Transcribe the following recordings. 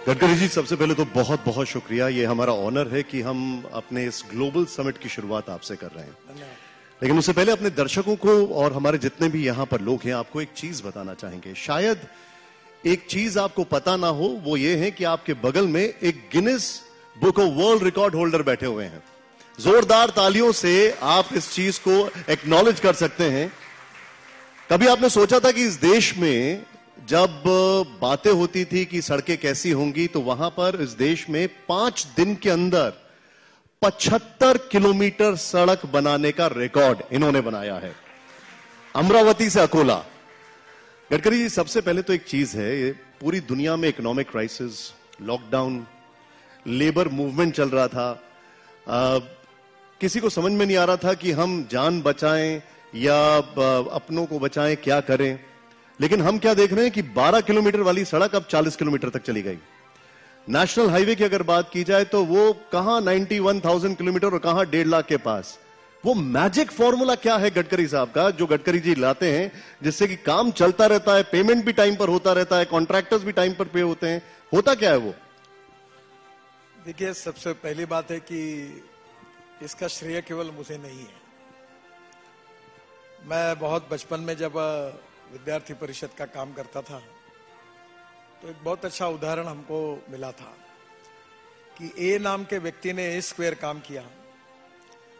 गडकरी जी, सबसे पहले तो बहुत बहुत शुक्रिया। ये हमारा ऑनर है कि हम अपने इस ग्लोबल समिट की शुरुआत आपसे कर रहे हैं। लेकिन उससे पहले अपने दर्शकों को और हमारे जितने भी यहां पर लोग हैं, आपको एक चीज बताना चाहेंगे। शायद एक चीज आपको पता ना हो, वो ये है कि आपके बगल में एक Guinness book of world record holder बैठे हुए हैं। जोरदार तालियों से आप इस चीज को एक्नॉलेज कर सकते हैं। कभी आपने सोचा था कि इस देश में जब बातें होती थी कि सड़कें कैसी होंगी, तो वहां पर इस देश में 5 दिन के अंदर 75 किलोमीटर सड़क बनाने का रिकॉर्ड इन्होंने बनाया है, अमरावती से अकोला। गडकरी जी, सबसे पहले तो एक चीज है, ये पूरी दुनिया में economic crisis, lockdown, labour movement चल रहा था। किसी को समझ में नहीं आ रहा था कि हम जान बचाएं या अपनों को बचाएं, क्या करें। लेकिन हम क्या देख रहे हैं कि 12 किलोमीटर वाली सड़क अब 40 किलोमीटर तक चली गई। नेशनल हाईवे की अगर बात की जाए तो वो कहां 91,000 किलोमीटर और कहां 1.5 लाख के पास। वो मैजिक फॉर्मूला क्या है गडकरी साहब का, जो गडकरी जी लाते हैं, जिससे कि काम चलता रहता है, पेमेंट भी टाइम पर होता रहता है, कॉन्ट्रैक्टर्स भी टाइम पर पे होते हैं? होता क्या है वो? देखिए, सबसे पहली बात है कि इसका श्रेय केवल मुझे नहीं है। मैं बहुत बचपन में जब विद्यार्थी परिषद का काम करता था, तो एक बहुत अच्छा उदाहरण हमको मिला था कि ए नाम के व्यक्ति ने ए स्क्वायर काम किया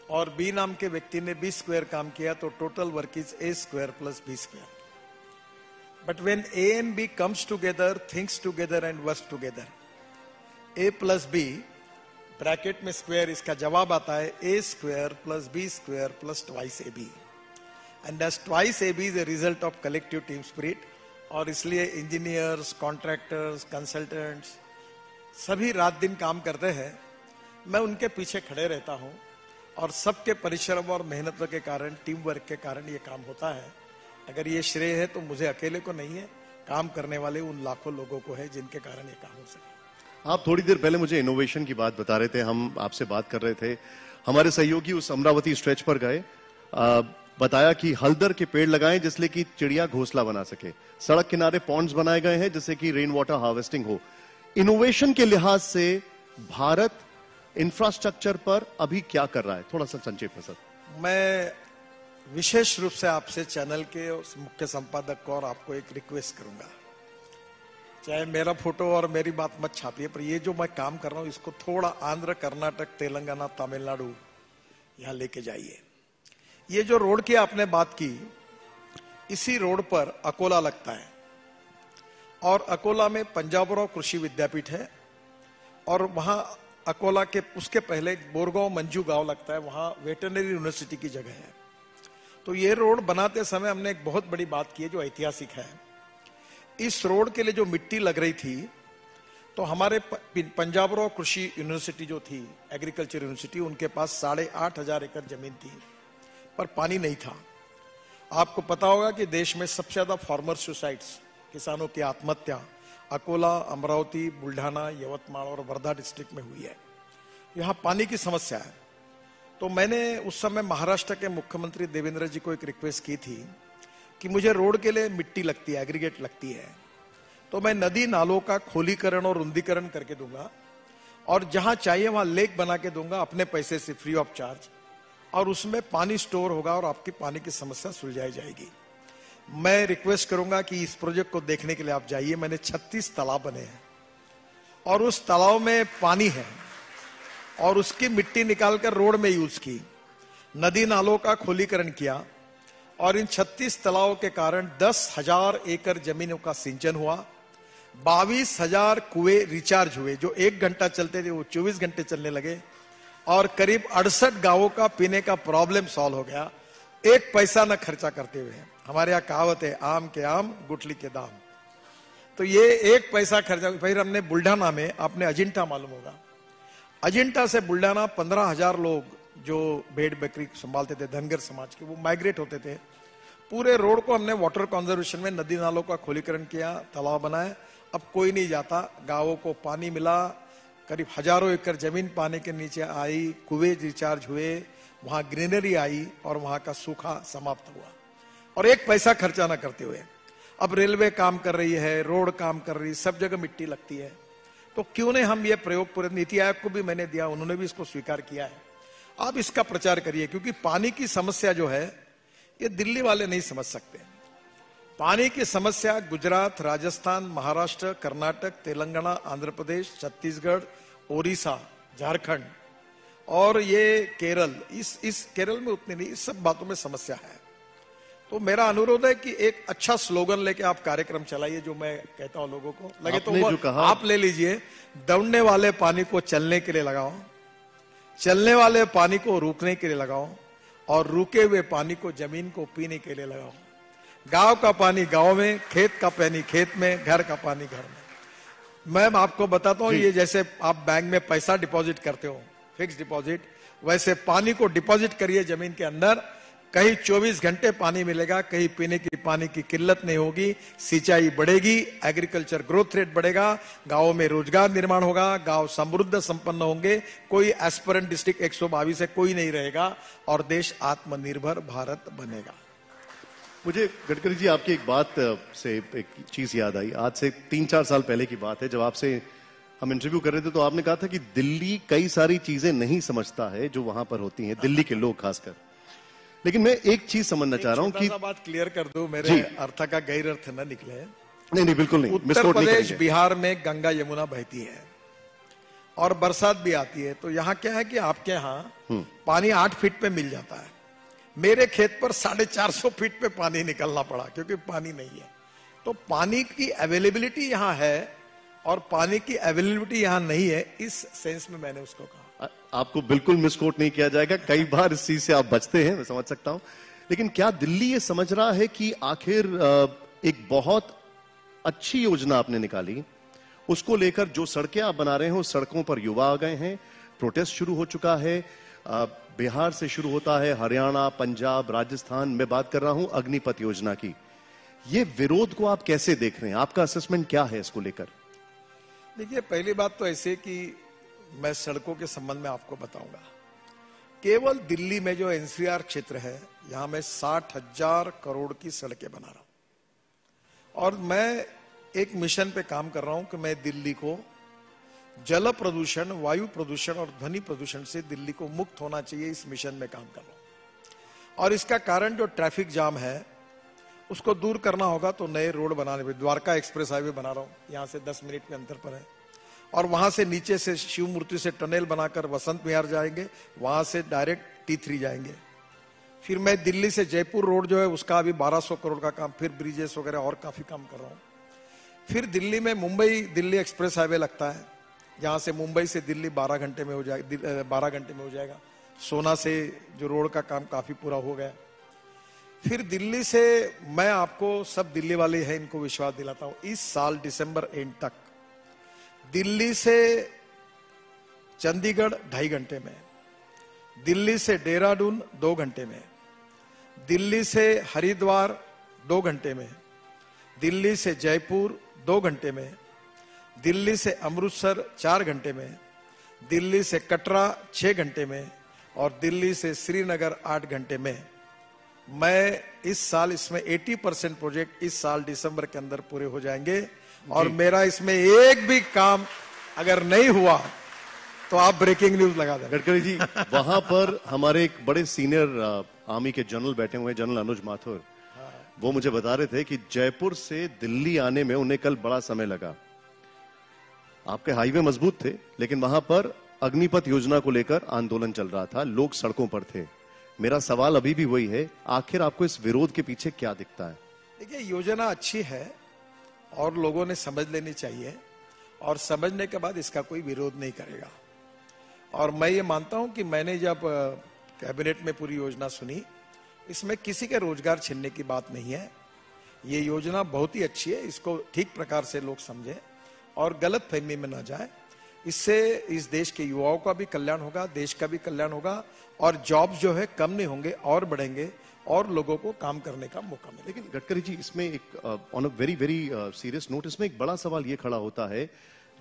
और बी नाम के व्यक्ति ने बी स्क्वायर काम किया, तो total work is A square plus B square. But when A and B comes together, thinks together and works together, A plus B bracket में स्क्वायर, इसका जवाब आता है A square plus B square plus twice A B. And that's twice A B is a result of collective team spirit. और इसलिए engineers, contractors, consultants सभी रात दिन काम करते हैं। मैं उनके पीछे खड़े रहता हूं और सबके परिश्रम और मेहनत के कारण, टीम वर्क के कारण ये काम होता है। अगर ये श्रेय है तो मुझे अकेले को नहीं है, काम करने वाले उन लाखों लोगों को है जिनके कारण ये काम हो सके। आप थोड़ी देर पहले मुझे इनोवेशन की बात बता रहे थे, हम आपसे बात कर रहे थे। हमारे सहयोगी उस अमरावती स्ट्रेच पर गए, बताया कि हल्दर के पेड़ लगाएं जिससे कि चिड़िया घोंसला बना सके। सड़क किनारे पॉन्ड्स बनाए गए हैं जिससे कि रेन वाटर हार्वेस्टिंग हो। इनोवेशन के लिहाज से भारत इंफ्रास्ट्रक्चर पर अभी क्या कर रहा है, थोड़ा सा संक्षेप में सर। मैं विशेष रूप से आपसे चैनल के मुख्य संपादक को और आपको एक रिक्वेस्ट करूंगा, चाहे मेरा फोटो और मेरी बात मत छापिए, पर ये जो मैं काम कर रहा हूं इसको थोड़ा आंध्र, कर्नाटक, तेलंगाना, तमिलनाडु यहां लेके जाइए। ये जो रोड की आपने बात की, इसी रोड पर अकोला लगता है और अकोला में पंजाबराव कृषि विद्यापीठ है और वहां अकोला के उसके पहले बोरगांव मंजू गांव लगता है, वहां वेटरनरी यूनिवर्सिटी की जगह है। तो ये रोड बनाते समय हमने एक बहुत बड़ी बात की है जो ऐतिहासिक है। इस रोड के लिए जो मिट्टी लग रही थी, तो हमारे पंजाबराव कृषि यूनिवर्सिटी जो थी, एग्रीकल्चर यूनिवर्सिटी, उनके पास 8,500 एकड़ जमीन थी पर पानी नहीं था। आपको पता होगा कि देश में सबसे ज्यादा फार्मर सुसाइड्स, किसानों की आत्महत्या अकोला, अमरावती, बुल्ढाना, यवतमाल और वर्धा डिस्ट्रिक्ट में हुई है। यहां पानी की समस्या है। तो मैंने उस समय महाराष्ट्र के मुख्यमंत्री देवेंद्र जी को एक रिक्वेस्ट की थी कि मुझे रोड के लिए मिट्टी लगती है, एग्रीगेट लगती है, तो मैं नदी नालों का खोलीकरण और रुंदीकरण करके दूंगा और जहां चाहिए वहां लेक बना के दूंगा अपने पैसे से, फ्री ऑफ चार्ज, और उसमें पानी स्टोर होगा और आपकी पानी की समस्या सुलझाई जाएगी। मैं रिक्वेस्ट करूंगा कि इस प्रोजेक्ट को देखने के लिए आप जाइए। मैंने 36 तालाब बने हैं और उस तालाब में पानी है और उसकी मिट्टी निकालकर रोड में यूज की, नदी नालों का खोलीकरण किया और इन 36 तालाबों के कारण 10,000 एकड़ जमीनों का सिंचन हुआ। 22,000 कुएं रिचार्ज हुए, जो 1 घंटा चलते थे वो 24 घंटे चलने लगे और करीब 68 गांवों का पीने का प्रॉब्लम सॉल्व हो गया, एक पैसा न खर्चा करते हुए। हमारे यहाँ कहावत है, आम के आम गुठली के दाम। तो ये एक पैसा खर्चा। फिर हमने बुल्ढाना में, आपने अजिंठा मालूम होगा, अजिंठा से बुल्ढाना 15,000 लोग जो भेड़ बकरी संभालते थे, धनगर समाज के, वो माइग्रेट होते थे। पूरे रोड को हमने वाटर कंजर्वेशन में नदी नालों का खोलीकरण किया, तालाब बनाए। अब कोई नहीं जाता, गांवों को पानी मिला, करीब हजारों एकड़ जमीन पानी के नीचे आई, कुएं रिचार्ज हुए, वहां ग्रीनरी आई और वहां का सूखा समाप्त हुआ और एक पैसा खर्चा ना करते हुए। अब रेलवे काम कर रही है, रोड काम कर रही है, सब जगह मिट्टी लगती है। तो क्यों नहीं हम ये प्रयोग पूरे नीति आयोग को भी मैंने दिया, उन्होंने भी इसको स्वीकार किया है। आप इसका प्रचार करिए, क्योंकि पानी की समस्या जो है ये दिल्ली वाले नहीं समझ सकते। पानी की समस्या गुजरात, राजस्थान, महाराष्ट्र, कर्नाटक, तेलंगाना, आंध्र प्रदेश, छत्तीसगढ़, ओडिशा, झारखंड और ये केरल, इस केरल में उतनी नहीं, इस सब बातों में समस्या है। तो मेरा अनुरोध है कि एक अच्छा स्लोगन लेके आप कार्यक्रम चलाइए, जो मैं कहता हूं लोगों को लगे तो वो आप ले लीजिए। दौड़ने वाले पानी को चलने के लिए लगाओ, चलने वाले पानी को रुकने के लिए लगाओ, और रुके हुए पानी को जमीन को पीने के लिए लगाओ। गांव का पानी गांव में, खेत का पानी खेत में, घर का पानी घर में। मैं आपको बताता हूं, ये जैसे आप बैंक में पैसा डिपॉजिट करते हो, फिक्स डिपॉजिट, वैसे पानी को डिपॉजिट करिए जमीन के अंदर। कहीं 24 घंटे पानी मिलेगा, कहीं पीने की पानी की किल्लत नहीं होगी, सिंचाई बढ़ेगी, एग्रीकल्चर ग्रोथ रेट बढ़ेगा, गांवों में रोजगार निर्माण होगा, गांव समृद्ध संपन्न होंगे, कोई एस्पिरेंट डिस्ट्रिक्ट 122 से कोई नहीं रहेगा, और देश आत्मनिर्भर भारत बनेगा। मुझे गडकरी जी आपकी एक बात से एक चीज याद आई। आज से 3-4 साल पहले की बात है, जब आपसे हम इंटरव्यू कर रहे थे तो आपने कहा था कि दिल्ली कई सारी चीजें नहीं समझता है जो वहां पर होती हैं, दिल्ली के लोग खासकर। लेकिन मैं एक चीज समझना चाह रहा हूं कि बात क्लियर कर दूं, मेरे अर्थ का गैर अर्थ न निकले। नहीं बिल्कुल नहीं। उत्तर प्रदेश बिहार में गंगा यमुना बहती है और बरसात भी आती है, तो यहाँ क्या है कि आपके यहाँ पानी 8 फीट पे मिल जाता है। मेरे खेत पर 450 फीट पे पानी निकलना पड़ा, क्योंकि पानी नहीं है। तो पानी की अवेलेबिलिटी यहाँ है और पानी की अवेलेबिलिटी यहाँ नहीं है, इस सेंस में मैंने उसको कहा। आपको बिल्कुल मिसकोट नहीं किया जाएगा, कई बार इस चीज से आप बचते हैं, मैं समझ सकता हूं। लेकिन क्या दिल्ली ये समझ रहा है कि आखिर एक बहुत अच्छी योजना आपने निकाली, उसको लेकर जो सड़कें आप बना रहे हैं उस सड़कों पर युवा आ गए हैं, प्रोटेस्ट शुरू हो चुका है, बिहार से शुरू होता है, हरियाणा, पंजाब, राजस्थान, मैं बात कर रहा हूं अग्निपथ योजना की। ये विरोध को आप कैसे देख रहे हैं, आपका असेसमेंट क्या है इसको लेकर? देखिए, पहली बात तो ऐसे कि मैं सड़कों के संबंध में आपको बताऊंगा। केवल दिल्ली में जो एनसीआर क्षेत्र है, यहां मैं 60,000 करोड़ की सड़कें बना रहा हूं, और मैं एक मिशन पे काम कर रहा हूं कि मैं दिल्ली को जल प्रदूषण, वायु प्रदूषण और ध्वनि प्रदूषण से दिल्ली को मुक्त होना चाहिए, इस मिशन में काम कर रहा हूं। और इसका कारण जो ट्रैफिक जाम है उसको दूर करना होगा, तो नए रोड बनाने पे द्वारका एक्सप्रेस हाईवे बना रहा हूं, यहां से 10 मिनट में अंतर पर है, और वहां से नीचे से शिव मूर्ति से टनल बनाकर वसंत विहार जाएंगे, वहां से डायरेक्ट T3 जाएंगे। फिर मैं दिल्ली से जयपुर रोड जो है उसका अभी 1200 करोड़ का काम, फिर ब्रिजेस वगैरह और काफी काम कर रहा हूं। फिर दिल्ली में मुंबई दिल्ली एक्सप्रेस हाईवे लगता है, जहां से मुंबई से दिल्ली 12 घंटे में हो जाएगा, 12 घंटे में हो जाएगा। सोना से जो रोड का काम काफी पूरा हो गया। फिर दिल्ली से मैं आपको, सब दिल्ली वाले हैं, इनको विश्वास दिलाता हूं, इस साल दिसंबर एंड तक दिल्ली से चंडीगढ़ 2.5 घंटे में, दिल्ली से देहरादून 2 घंटे में, दिल्ली से हरिद्वार 2 घंटे में, दिल्ली से जयपुर 2 घंटे में, दिल्ली से अमृतसर 4 घंटे में, दिल्ली से कटरा 6 घंटे में, और दिल्ली से श्रीनगर 8 घंटे में। मैं इस साल इसमें 80% प्रोजेक्ट इस साल दिसंबर के अंदर पूरे हो जाएंगे, और मेरा इसमें एक भी काम अगर नहीं हुआ तो आप ब्रेकिंग न्यूज लगा दें। गडकरी जी, वहां पर हमारे एक बड़े सीनियर आर्मी के जनरल बैठे हुए हैं, जनरल अनुज माथुर, वो मुझे बता रहे थे कि जयपुर से दिल्ली आने में उन्हें कल बड़ा समय लगा। आपके हाईवे मजबूत थे, लेकिन वहां पर अग्निपथ योजना को लेकर आंदोलन चल रहा था, लोग सड़कों पर थे। मेरा सवाल अभी भी वही है, आखिर आपको इस विरोध के पीछे क्या दिखता है? देखिए, योजना अच्छी है और लोगों ने समझ लेनी चाहिए, और समझने के बाद इसका कोई विरोध नहीं करेगा। और मैं ये मानता हूं कि मैंने जब कैबिनेट में पूरी योजना सुनी, इसमें किसी के रोजगार छीनने की बात नहीं है। ये योजना बहुत ही अच्छी है, इसको ठीक प्रकार से लोग समझें और गलत फहमी में ना जाए। इससे इस देश के युवाओं का भी कल्याण होगा, देश का भी कल्याण होगा, और जॉब जो है कम नहीं होंगे और बढ़ेंगे, और लोगों को काम करने का मौका मिले। लेकिन गडकरी जी, इसमें एक on a very very serious note, इसमें एक बड़ा सवाल ये खड़ा होता है,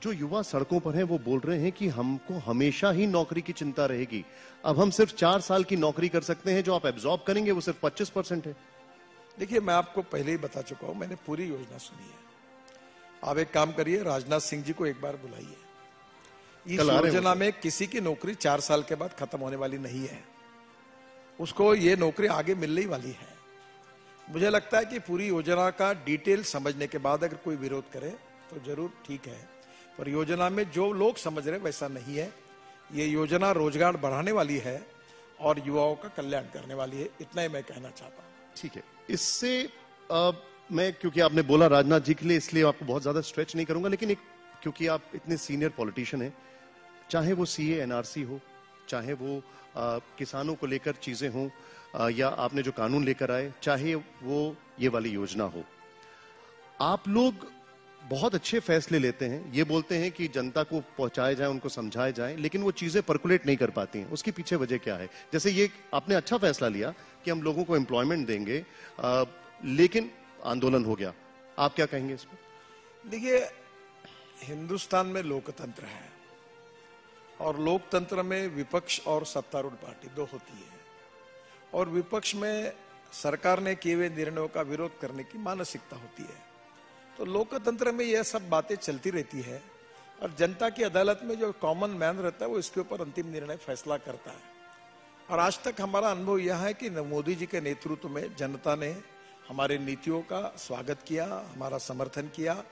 जो युवा सड़कों पर हैं वो बोल रहे हैं कि हमको हमेशा ही नौकरी की चिंता रहेगी, अब हम सिर्फ 4 साल की नौकरी कर सकते हैं, जो आप एब्जॉर्ब करेंगे वो सिर्फ 25% है। देखिए, मैं आपको पहले ही बता चुका हूं, मैंने पूरी योजना सुनी है। आप एक काम करिए, राजनाथ सिंह जी को एक बार बुलाइए, इस योजना में किसी की नौकरी 4 साल के बाद खत्म होने वाली नहीं है, उसको ये नौकरी आगे मिलने ही वाली है। मुझे लगता है कि पूरी योजना का डिटेल समझने के बाद अगर कोई विरोध करे तो जरूर ठीक है, पर योजना में जो लोग समझ रहे वैसा नहीं है। ये योजना रोजगार बढ़ाने वाली है और युवाओं का कल्याण करने वाली है, इतना ही मैं कहना चाहता हूं। ठीक है, इससे मैं, क्योंकि आपने बोला राजनाथ जी के लिए, इसलिए आपको बहुत ज्यादा स्ट्रेच नहीं करूंगा, लेकिन क्योंकि आप इतने सीनियर पॉलिटिशियन हैं, चाहे वो सीए एनआरसी हो, चाहे वो किसानों को लेकर चीजें हों, या आपने जो कानून लेकर आए, चाहे वो ये वाली योजना हो, आप लोग बहुत अच्छे फैसले लेते हैं। ये बोलते हैं कि जनता को पहुंचाए जाए, उनको समझाए जाए, लेकिन वो चीजें परकुलेट नहीं कर पाती हैं। उसके पीछे वजह क्या है? जैसे ये आपने अच्छा फैसला लिया कि हम लोगों को एम्प्लॉयमेंट देंगे, लेकिन आंदोलन हो गया। आप क्या कहेंगे इस पर? देखिए, हिंदुस्तान में लोकतंत्र है और लोकतंत्र में विपक्ष और सत्तारूढ़ पार्टी दो होती है, और विपक्ष में सरकार ने किए हुए निर्णयों का विरोध करने की मानसिकता होती है। तो लोकतंत्र में यह सब बातें चलती रहती है और जनता की अदालत में जो कॉमन मैन रहता है वो इसके ऊपर अंतिम निर्णय फैसला करता है। और आज तक हमारा अनुभव यह है कि मोदी जी के नेतृत्व में जनता ने हमारे नीतियों का स्वागत किया, हमारा समर्थन किया,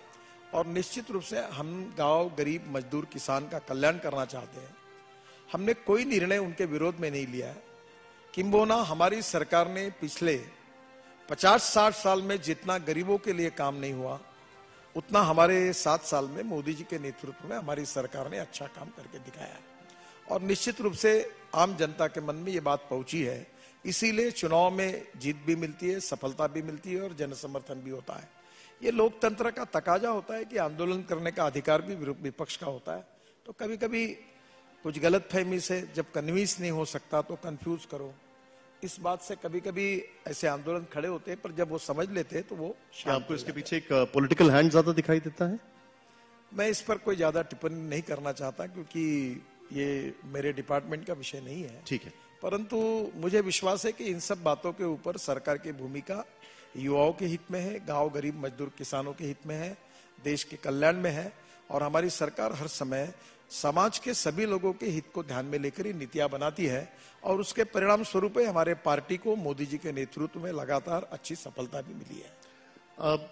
और निश्चित रूप से हम गांव, गरीब, मजदूर, किसान का कल्याण करना चाहते हैं। हमने कोई निर्णय उनके विरोध में नहीं लिया है। किंबोना हमारी सरकार ने पिछले 50-60 साल में जितना गरीबों के लिए काम नहीं हुआ, उतना हमारे 7 साल में मोदी जी के नेतृत्व में हमारी सरकार ने अच्छा काम करके दिखाया है। और निश्चित रूप से आम जनता के मन में ये बात पहुंची है, इसीलिए चुनाव में जीत भी मिलती है, सफलता भी मिलती है और जन समर्थन भी होता है। ये लोकतंत्र का तकाजा होता है कि आंदोलन करने का अधिकार भी विपक्ष का होता है। तो कभी कभी कुछ गलतफहमी से जब कन्विंस नहीं हो सकता तो कंफ्यूज करो, इस बात से कभी कभी ऐसे आंदोलन खड़े होते हैं, पर जब वो समझ लेते हैं तो वो आपको इसके पीछे एक पॉलिटिकल हैंड ज्यादा दिखाई देता है? मैं इस पर कोई ज्यादा टिप्पणी नहीं करना चाहता, क्योंकि ये मेरे डिपार्टमेंट का विषय नहीं है। ठीक है, परंतु मुझे विश्वास है कि इन सब बातों के ऊपर सरकार की भूमिका युवाओं के हित में है, गांव, गरीब, मजदूर, किसानों के हित में है, देश के कल्याण में है। और हमारी सरकार हर समय समाज के सभी लोगों के हित को ध्यान में लेकर ही नीतियां बनाती है, और उसके परिणाम स्वरूप हमारे पार्टी को मोदी जी के नेतृत्व में लगातार अच्छी सफलता भी मिली है। अब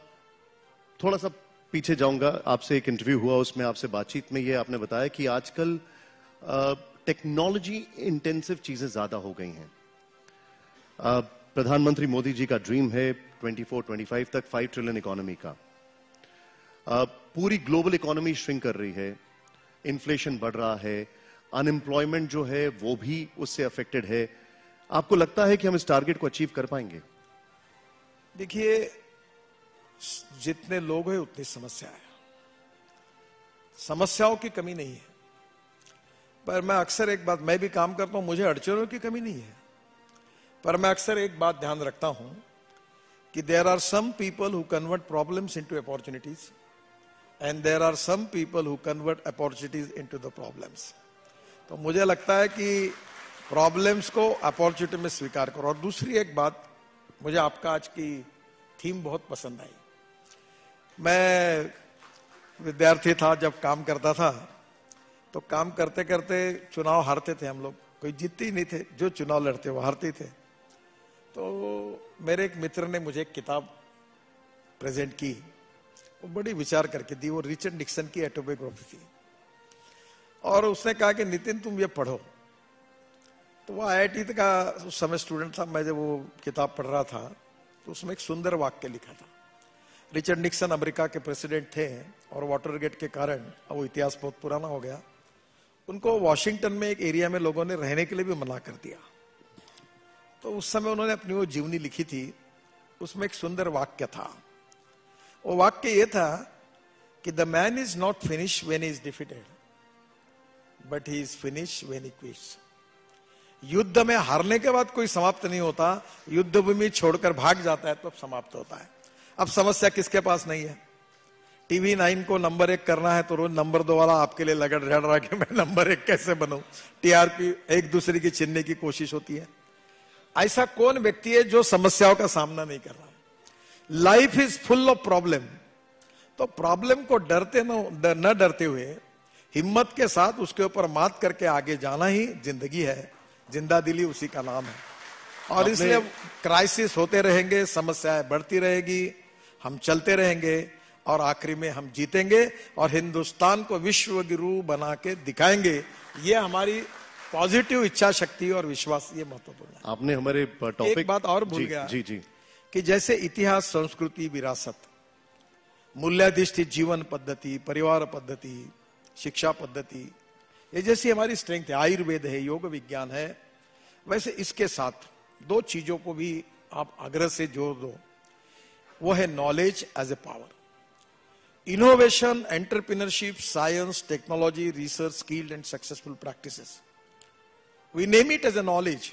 थोड़ा सा पीछे जाऊंगा, आपसे एक इंटरव्यू हुआ, उसमें आपसे बातचीत में ये आपने बताया कि आजकल टेक्नोलॉजी इंटेंसिव चीजें ज्यादा हो गई हैं। प्रधानमंत्री मोदी जी का ड्रीम है 24-25 तक 5 ट्रिलियन इकोनॉमी का। पूरी ग्लोबल इकोनॉमी श्रिंक कर रही है, इन्फ्लेशन बढ़ रहा है, अनएम्प्लॉयमेंट जो है वो भी उससे अफेक्टेड है। आपको लगता है कि हम इस टारगेट को अचीव कर पाएंगे? देखिए, जितने लोग हैं उतनी समस्या है, समस्याओं की कमी नहीं है। पर मैं अक्सर एक बात, मैं भी काम करता हूं, मुझे अड़चनों की कमी नहीं है, पर मैं अक्सर एक बात ध्यान रखता हूं कि there are some people who convert problems into opportunities and there are some people who convert opportunities into the problems. तो मुझे लगता है कि प्रॉब्लम्स को अपॉर्चुनिटी में स्वीकार करो। और दूसरी एक बात, मुझे आपका आज की थीम बहुत पसंद आई। मैं विद्यार्थी था, जब काम करता था तो काम करते करते चुनाव हारते थे हम लोग, कोई जीतते ही नहीं थे, जो चुनाव लड़ते वो हारते थे। तो मेरे एक मित्र ने मुझे एक किताब प्रेजेंट की, वो बड़ी विचार करके दी, वो रिचर्ड निक्सन की ऑटोबायोग्राफी थी, और उसने कहा कि नितिन तुम ये पढ़ो। तो वो आईआईटी का उस समय स्टूडेंट था, मैं जब वो किताब पढ़ रहा था तो उसमें एक सुंदर वाक्य लिखा था। रिचर्ड निक्सन अमेरिका के प्रेसिडेंट थे, और वाटरगेट के कारण, अब वो इतिहास बहुत पुराना हो गया, उनको वॉशिंगटन में एक एरिया में लोगों ने रहने के लिए भी मना कर दिया। तो उस समय उन्होंने अपनी वो जीवनी लिखी थी, उसमें एक सुंदर वाक्य था। वो वाक्य ये था कि the man is not finish when he is defeated, but he is finish when he quits. युद्ध में हारने के बाद कोई समाप्त नहीं होता, युद्ध भूमि छोड़कर भाग जाता है तो समाप्त होता है। अब समस्या किसके पास नहीं है? टीवी 9 को नंबर 1 करना है तो रोज नंबर 2 वाला आपके लिए लड़ रहा कि मैं नंबर 1 कैसे बनूं। टीआरपी एक दूसरे की छीनने की कोशिश होती है। ऐसा कौन व्यक्ति है जो समस्याओं का सामना नहीं कर रहा? Life is full of problem. तो प्रॉब्लम को न डरते हुए हिम्मत के साथ उसके ऊपर मात करके आगे जाना ही जिंदगी है, जिंदा दिली उसी का नाम है। और इसलिए क्राइसिस होते रहेंगे, समस्याएं बढ़ती रहेगी, हम चलते रहेंगे और आखिरी में हम जीतेंगे और हिंदुस्तान को विश्व गुरु बना के दिखाएंगे। ये हमारी पॉजिटिव इच्छा शक्ति और विश्वास, ये महत्वपूर्ण है। आपने हमारे टॉपिक, एक बात और भूल गया जी जी, कि जैसे इतिहास, संस्कृति, विरासत, मूल्याधिष्ठित जीवन पद्धति, परिवार पद्धति, शिक्षा पद्धति, ये जैसी हमारी स्ट्रेंथ है, आयुर्वेद है, योग विज्ञान है, वैसे इसके साथ दो चीजों को भी आप आग्रह से जोड़ दो। वो है knowledge as a power, innovation, entrepreneurship, science, technology, research, skilled and successful practices. We name it as a knowledge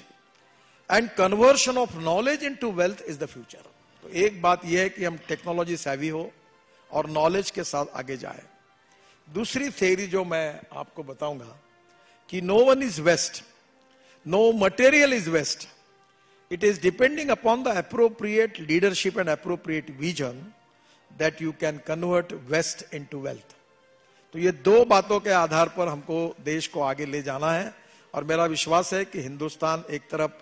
and conversion of knowledge into wealth is the future. तो एक बात यह है कि हम टेक्नोलॉजी सेवी हो और नॉलेज के साथ आगे जाए। दूसरी थ्योरी जो मैं आपको बताऊंगा कि no one is waste, no material is waste, it is depending upon the appropriate leadership and appropriate vision that you can convert waste into wealth। तो ये दो बातों के आधार पर हमको देश को आगे ले जाना है और मेरा विश्वास है कि हिंदुस्तान एक तरफ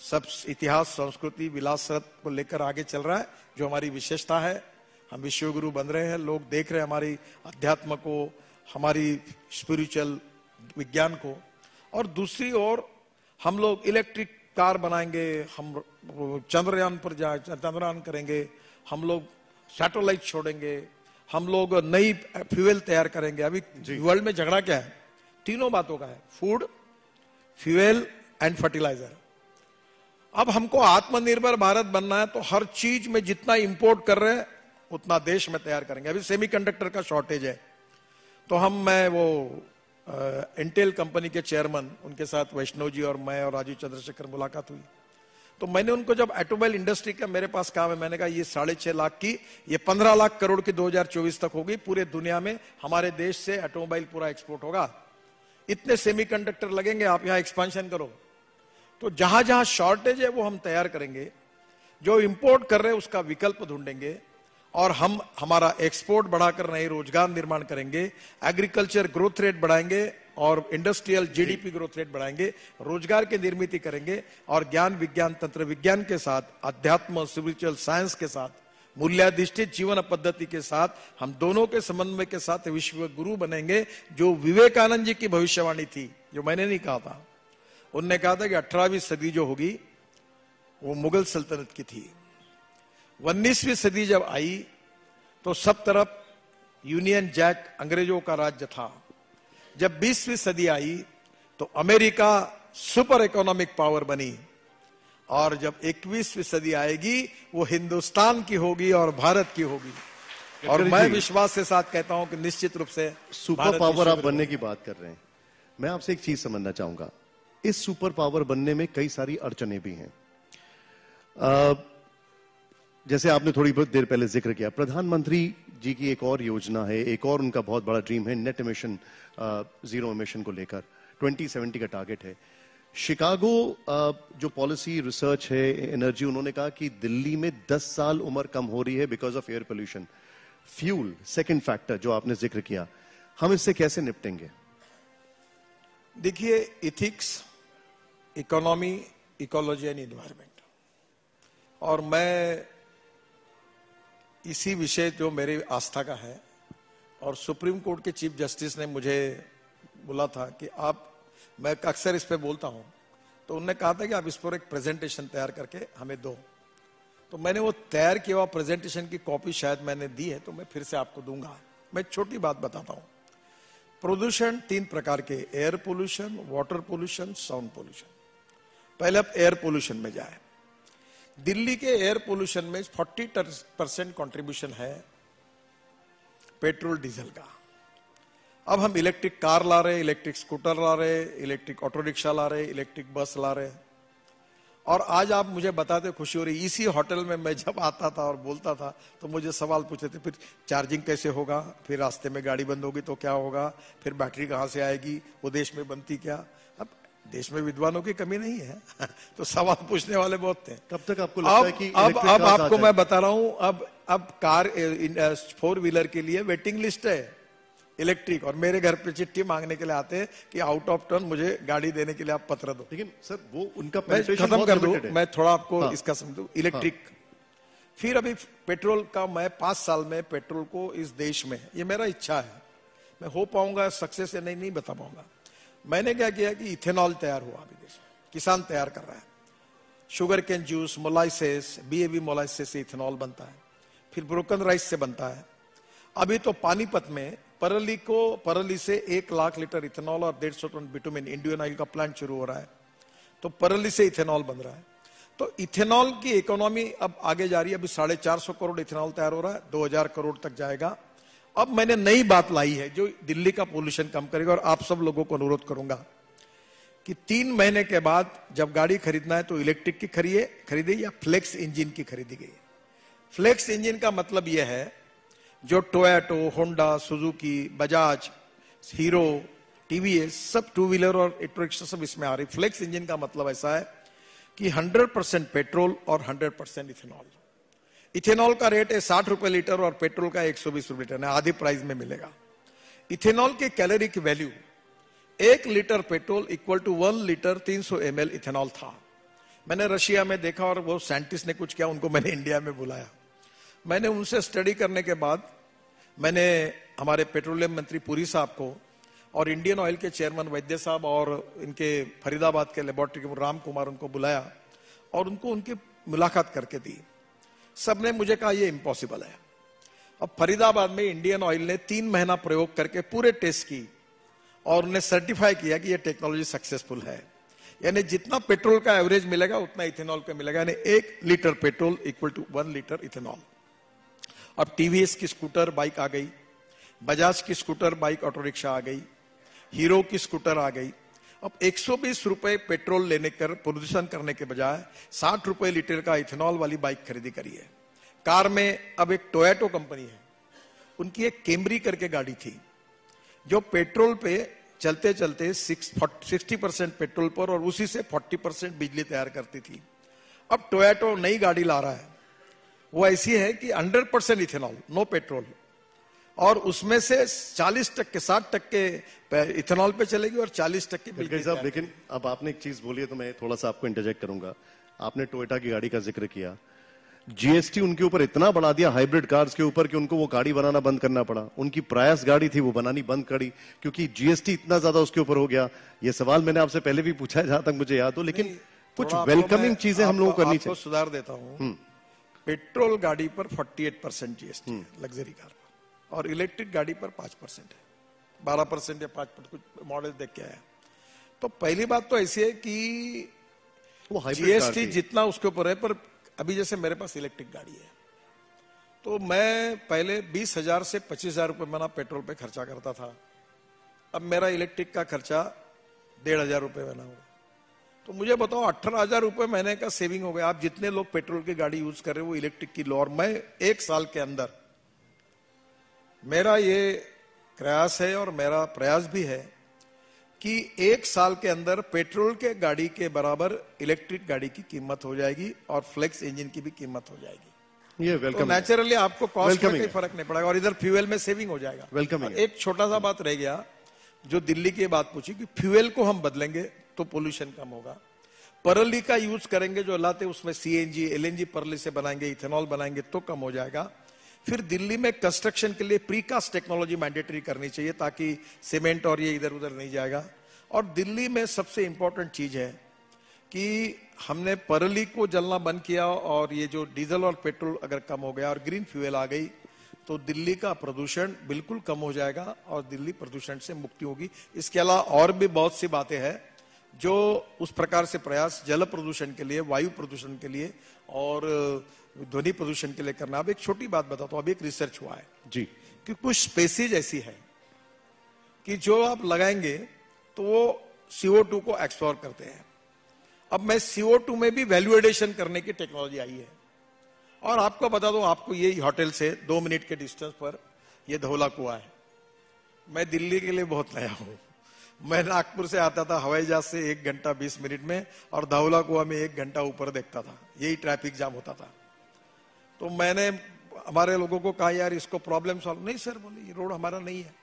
सब इतिहास, संस्कृति, विरासत को लेकर आगे चल रहा है, जो हमारी विशेषता है। हम विश्व गुरु बन रहे हैं, लोग देख रहे हैं हमारी अध्यात्म को, हमारी स्पिरिचुअल विज्ञान को। और दूसरी ओर हम लोग इलेक्ट्रिक कार बनाएंगे, हम चंद्रयान पर चंद्रयान करेंगे, हम लोग सैटेलाइट छोड़ेंगे, हम लोग नई फ्यूल तैयार करेंगे। अभी वर्ल्ड में झगड़ा क्या है? तीनों बातों का है, फूड, फ्यूल एंड फर्टिलाइजर। अब हमको आत्मनिर्भर भारत बनना है तो हर चीज में जितना इंपोर्ट कर रहे हैं उतना देश में तैयार करेंगे। अभी सेमीकंडक्टर का शॉर्टेज है, तो मैं वो इंटेल कंपनी के चेयरमैन, उनके साथ वैष्णव जी और मैं और राजीव चंद्रशेखर मुलाकात हुई, तो मैंने उनको जब ऑटोमोबाइल इंडस्ट्री का मेरे पास काम है, मैंने कहा ये 6.5 लाख की, ये 15 लाख करोड़ की 2024 तक होगी, पूरे दुनिया में हमारे देश से ऑटोमोबाइल पूरा एक्सपोर्ट होगा, इतने सेमीकंडक्टर लगेंगे, आप यहाँ एक्सपेंशन करो। तो जहां जहां शॉर्टेज है वो हम तैयार करेंगे, जो इंपोर्ट कर रहे हैं उसका विकल्प ढूंढेंगे और हम हमारा एक्सपोर्ट बढ़ाकर नए रोजगार निर्माण करेंगे, एग्रीकल्चर ग्रोथ रेट बढ़ाएंगे और इंडस्ट्रियल जीडीपी ग्रोथ रेट बढ़ाएंगे, रोजगार की निर्मित करेंगे और ज्ञान, विज्ञान, तंत्र विज्ञान के साथ, अध्यात्म, स्पिरिचुअल साइंस के साथ, मूल्याधिष्ठित जीवन पद्धति के साथ, हम दोनों के समन्वय के साथ विश्व गुरु बनेंगे। जो विवेकानंद जी की भविष्यवाणी थी, जो मैंने नहीं कहा था, उनने कहा था कि 18वीं सदी जो होगी वो मुगल सल्तनत की थी, 19वीं सदी जब आई तो सब तरफ यूनियन जैक अंग्रेजों का राज्य था, जब 20वीं सदी आई तो अमेरिका सुपर इकोनॉमिक पावर बनी, और जब 21वीं सदी आएगी वो हिंदुस्तान की होगी और भारत की होगी। और मैं विश्वास के साथ कहता हूं कि निश्चित रूप से सुपर पावर आप बनने की बात कर रहे हैं, मैं आपसे एक चीज समझना चाहूंगा, इस सुपर पावर बनने में कई सारी अड़चनें भी हैं। जैसे आपने थोड़ी बहुत देर पहले जिक्र किया, प्रधानमंत्री जी की एक और योजना है, एक और उनका बहुत बड़ा ड्रीम है नेट एमिशन, जीरो एमिशन को लेकर 2070 का टारगेट है। शिकागो जो पॉलिसी रिसर्च है एनर्जी, उन्होंने कहा कि दिल्ली में 10 साल उम्र कम हो रही है because of air pollution. Fuel second factor जो आपने जिक्र किया, हम इससे कैसे निपटेंगे? देखिए, ethics, economy, ecology and environment, और मैं इसी विषय जो मेरी आस्था का है, और सुप्रीम कोर्ट के चीफ जस्टिस ने मुझे बोला था कि आप, मैं अक्सर इस पे बोलता हूं, तो उन्होंने कहा था कि आप इस पर एक प्रेजेंटेशन तैयार करके हमें दो। तो मैंने वो तैयार किया हुआ प्रेजेंटेशन की कॉपी शायद मैंने दी है, तो मैं फिर से आपको दूंगा। मैं छोटी बात बताता हूं। प्रदूषण 3 प्रकार के, air pollution, water pollution, sound pollution. पहले आप एयर पोल्यूशन में जाए। दिल्ली के एयर पोल्यूशन में 40% कंट्रीब्यूशन है पेट्रोल डीजल का। अब हम इलेक्ट्रिक कार ला रहे, इलेक्ट्रिक स्कूटर ला रहे, इलेक्ट्रिक ऑटो रिक्शा ला रहे, इलेक्ट्रिक बस ला रहे, और आज आप मुझे बताते खुशी हो रही, इसी होटल में मैं जब आता था और बोलता था तो मुझे सवाल पूछते थे, फिर चार्जिंग कैसे होगा, फिर रास्ते में गाड़ी बंद होगी तो क्या होगा, फिर बैटरी कहां से आएगी, वो देश में बनती क्या। अब देश में विद्वानों की कमी नहीं है तो सवाल पूछने वाले बहुत थे। कब तक आपको लगता है कि अब आपको मैं बता रहा हूं, अब कार 4 व्हीलर के लिए वेटिंग लिस्ट है, इलेक्ट्रिक, और मेरे घर पे चिट्ठी मांगने के लिए आते हैं कि आउट ऑफ टर्न मुझे गाड़ी देने के लिए आप पत्र दो। लेकिन सर वो उनका मैं penetration खत्म बहुत कर दूं, limited है। मैं थोड़ा आपको हाँ। इसका समझूं। इलेक्ट्रिक, फिर अभी पेट्रोल का, मैं 5 साल में पेट्रोल को इस देश में, ये मेरा इच्छा है, मैं हो पाऊंगा सक्सेस या नहीं बता पाऊंगा। मैंने क्या किया कि इथेनॉल तैयार हुआ अभी देश में, किसान तैयार कर रहा है, शुगर केन जूस, मोलाइसेस, बीएबी मोलाइसेस से इथेनॉल बनता है, फिर ब्रोकन राइस से बनता है। अभी तो पानीपत में परली से 1 लाख लीटर इथेनॉल और 150 टन बिटुमिन, इंडियन ऑयल का प्लांट शुरू हो रहा है, तो परली से इथेनॉल बन रहा है। तो इथेनॉल की इकोनॉमी अब आगे जा रही है। अभी 450 करोड़ इथेनॉल तैयार हो रहा है, 2000 करोड़ तक जाएगा। अब मैंने नई बात लाई है जो दिल्ली का पोल्यूशन कम करेगा, और आप सब लोगों को अनुरोध करूंगा कि 3 महीने के बाद जब गाड़ी खरीदना है तो इलेक्ट्रिक की खरीदे या फ्लेक्स इंजन की खरीदी गई। फ्लेक्स इंजन का मतलब यह है जो Toyota, Honda, Suzuki, Bajaj, hero, TVS, सब 2 व्हीलर और ऑटो रिक्शा सब इसमें आ रही। फ्लेक्स इंजन का मतलब ऐसा है कि 100% पेट्रोल और 100% इथेनॉल। इथेनॉल का रेट है 60 रुपए लीटर और पेट्रोल का 120 रुपए लीटर, आधी प्राइस में मिलेगा। इथेनॉल के कैलोरी की value, 1 litre petrol equal to 1 litre 300 ml ethanol था। मैंने रशिया में देखा और वो साइंटिस्ट ने कुछ किया, उनको मैंने इंडिया में बुलाया। मैंने उनसे स्टडी करने के बाद मैंने हमारे पेट्रोलियम मंत्री पुरी साहब को और इंडियन ऑयल के चेयरमैन वैद्य साहब और इनके फरीदाबाद के लेबोरेटरी के राम कुमार, उनको बुलाया और उनको उनकी मुलाकात करके दी। सबने मुझे कहा ये इम्पॉसिबल है। अब फरीदाबाद में इंडियन ऑयल ने 3 महीना प्रयोग करके पूरे टेस्ट की और उन्हें सर्टिफाई किया कि ये टेक्नोलॉजी सक्सेसफुल है। यानी जितना पेट्रोल का एवरेज मिलेगा उतना इथेनॉल का मिलेगा, यानी 1 litre petrol equal to 1 litre ethanol. अब टीवीएस की स्कूटर बाइक आ गई, बजाज की स्कूटर बाइक ऑटो रिक्शा आ गई, हीरो की स्कूटर आ गई। अब 120 रुपए पेट्रोल लेने कर प्रदूषण करने के बजाय 60 रुपए लीटर का इथेनॉल वाली बाइक खरीदी करी है। कार में अब एक टोयोटो कंपनी है, उनकी एक कैमरी करके गाड़ी थी जो पेट्रोल पे चलते चलते 60% पेट्रोल पर और उसी से 40% बिजली तैयार करती थी। अब टोयोटो नई गाड़ी ला रहा है, वो ऐसी है कि 100% इथेनॉल, नो पेट्रोल, और उसमें से 40% 60% इथेनॉल पे चलेगी और 40% बिजली साहब। लेकिन अब आपने एक चीज बोली है तो मैं थोड़ा सा आपको इंटरजेक्ट करूंगा। आपने टोयोटा की गाड़ी का जिक्र किया, जीएसटी उनके ऊपर इतना बढ़ा दिया हाइब्रिड कार्स के ऊपर कि उनको वो गाड़ी बनाना बंद करना पड़ा। उनकी प्रयास गाड़ी थी वो बनानी बंद करी क्योंकि जीएसटी इतना ज्यादा उसके ऊपर हो गया। ये सवाल मैंने आपसे पहले भी पूछा है जहां तक मुझे याद हो, लेकिन कुछ वेलकमिंग चीजें हम लोगों को करनी चाहिए। सुधार देता हूं, पेट्रोल गाड़ी पर 48% जीएसटी है लग्जरी कार पर, और इलेक्ट्रिक गाड़ी पर 5% है, 12% या 5% कुछ मॉडल देख के आया। तो पहली बात तो ऐसी है कि वो जीएसटी जितना उसके ऊपर है, पर अभी जैसे मेरे पास इलेक्ट्रिक गाड़ी है तो मैं पहले 20,000 से 25,000 रुपए महीना पेट्रोल पे खर्चा करता था। अब मेरा इलेक्ट्रिक का खर्चा 1,500 रुपए महीना हो। तो मुझे बताओ 18,000 रुपए महीने का सेविंग हो गया। आप जितने लोग पेट्रोल की गाड़ी यूज कर रहे हो वो इलेक्ट्रिक की लो, और मैं 1 साल के अंदर, मेरा ये प्रयास है और मेरा प्रयास भी है कि 1 साल के अंदर पेट्रोल के गाड़ी के बराबर इलेक्ट्रिक गाड़ी की कीमत हो जाएगी और फ्लेक्स इंजन की भी कीमत हो जाएगी। ये वेलकम, तो नेचुरली आपको कॉस्ट में कोई फर्क नहीं पड़ेगा और इधर फ्यूएल में सेविंग हो जाएगा। वेलकम। एक छोटा सा बात रह गया जो दिल्ली की बात पूछी कि फ्यूएल को हम बदलेंगे तो पोल्यूशन कम होगा। परली का यूज करेंगे जो लाते उसमें सीएनजी एलएनजी परली से बनाएंगे, इथेनॉल बनाएंगे तो कम हो जाएगा। फिर दिल्ली में कंस्ट्रक्शन के लिए प्रीकास्ट टेक्नोलॉजी मैंडेटरी करनी चाहिए ताकि सीमेंट और ये इधर उधर नहीं जाएगा। और दिल्ली में सबसे इंपॉर्टेंट चीज है कि हमने परली को जलना बंद किया और ये जो डीजल और पेट्रोल अगर कम हो गया और ग्रीन फ्यूएल आ गई तो दिल्ली का प्रदूषण बिल्कुल कम हो जाएगा और दिल्ली प्रदूषण से मुक्ति होगी। इसके अलावा और भी बहुत सी बातें हैं जो उस प्रकार से प्रयास जल प्रदूषण के लिए, वायु प्रदूषण के लिए और ध्वनि प्रदूषण के लिए करना। अब एक छोटी बात बताता हूं, अभी एक रिसर्च हुआ है जी कि कुछ स्पेसीज ऐसी है कि जो आप लगाएंगे तो वो CO2 को एक्सप्लोर करते हैं। अब मैं CO2 में भी वैल्यू एडिशन करने की टेक्नोलॉजी आई है और आपको बता दूं, आपको ये होटल से 2 मिनट के डिस्टेंस पर ये धौला कुआं है। मैं दिल्ली के लिए बहुत नया हूं, मैं नागपुर से आता था हवाई जहाज से 1 घंटा 20 मिनट में और धौला कुआं में 1 घंटा ऊपर देखता था, यही ट्रैफिक जाम होता था। तो मैंने हमारे लोगों को कहा यार इसको प्रॉब्लम सॉल्व नहीं। सर बोले ये रोड हमारा नहीं है।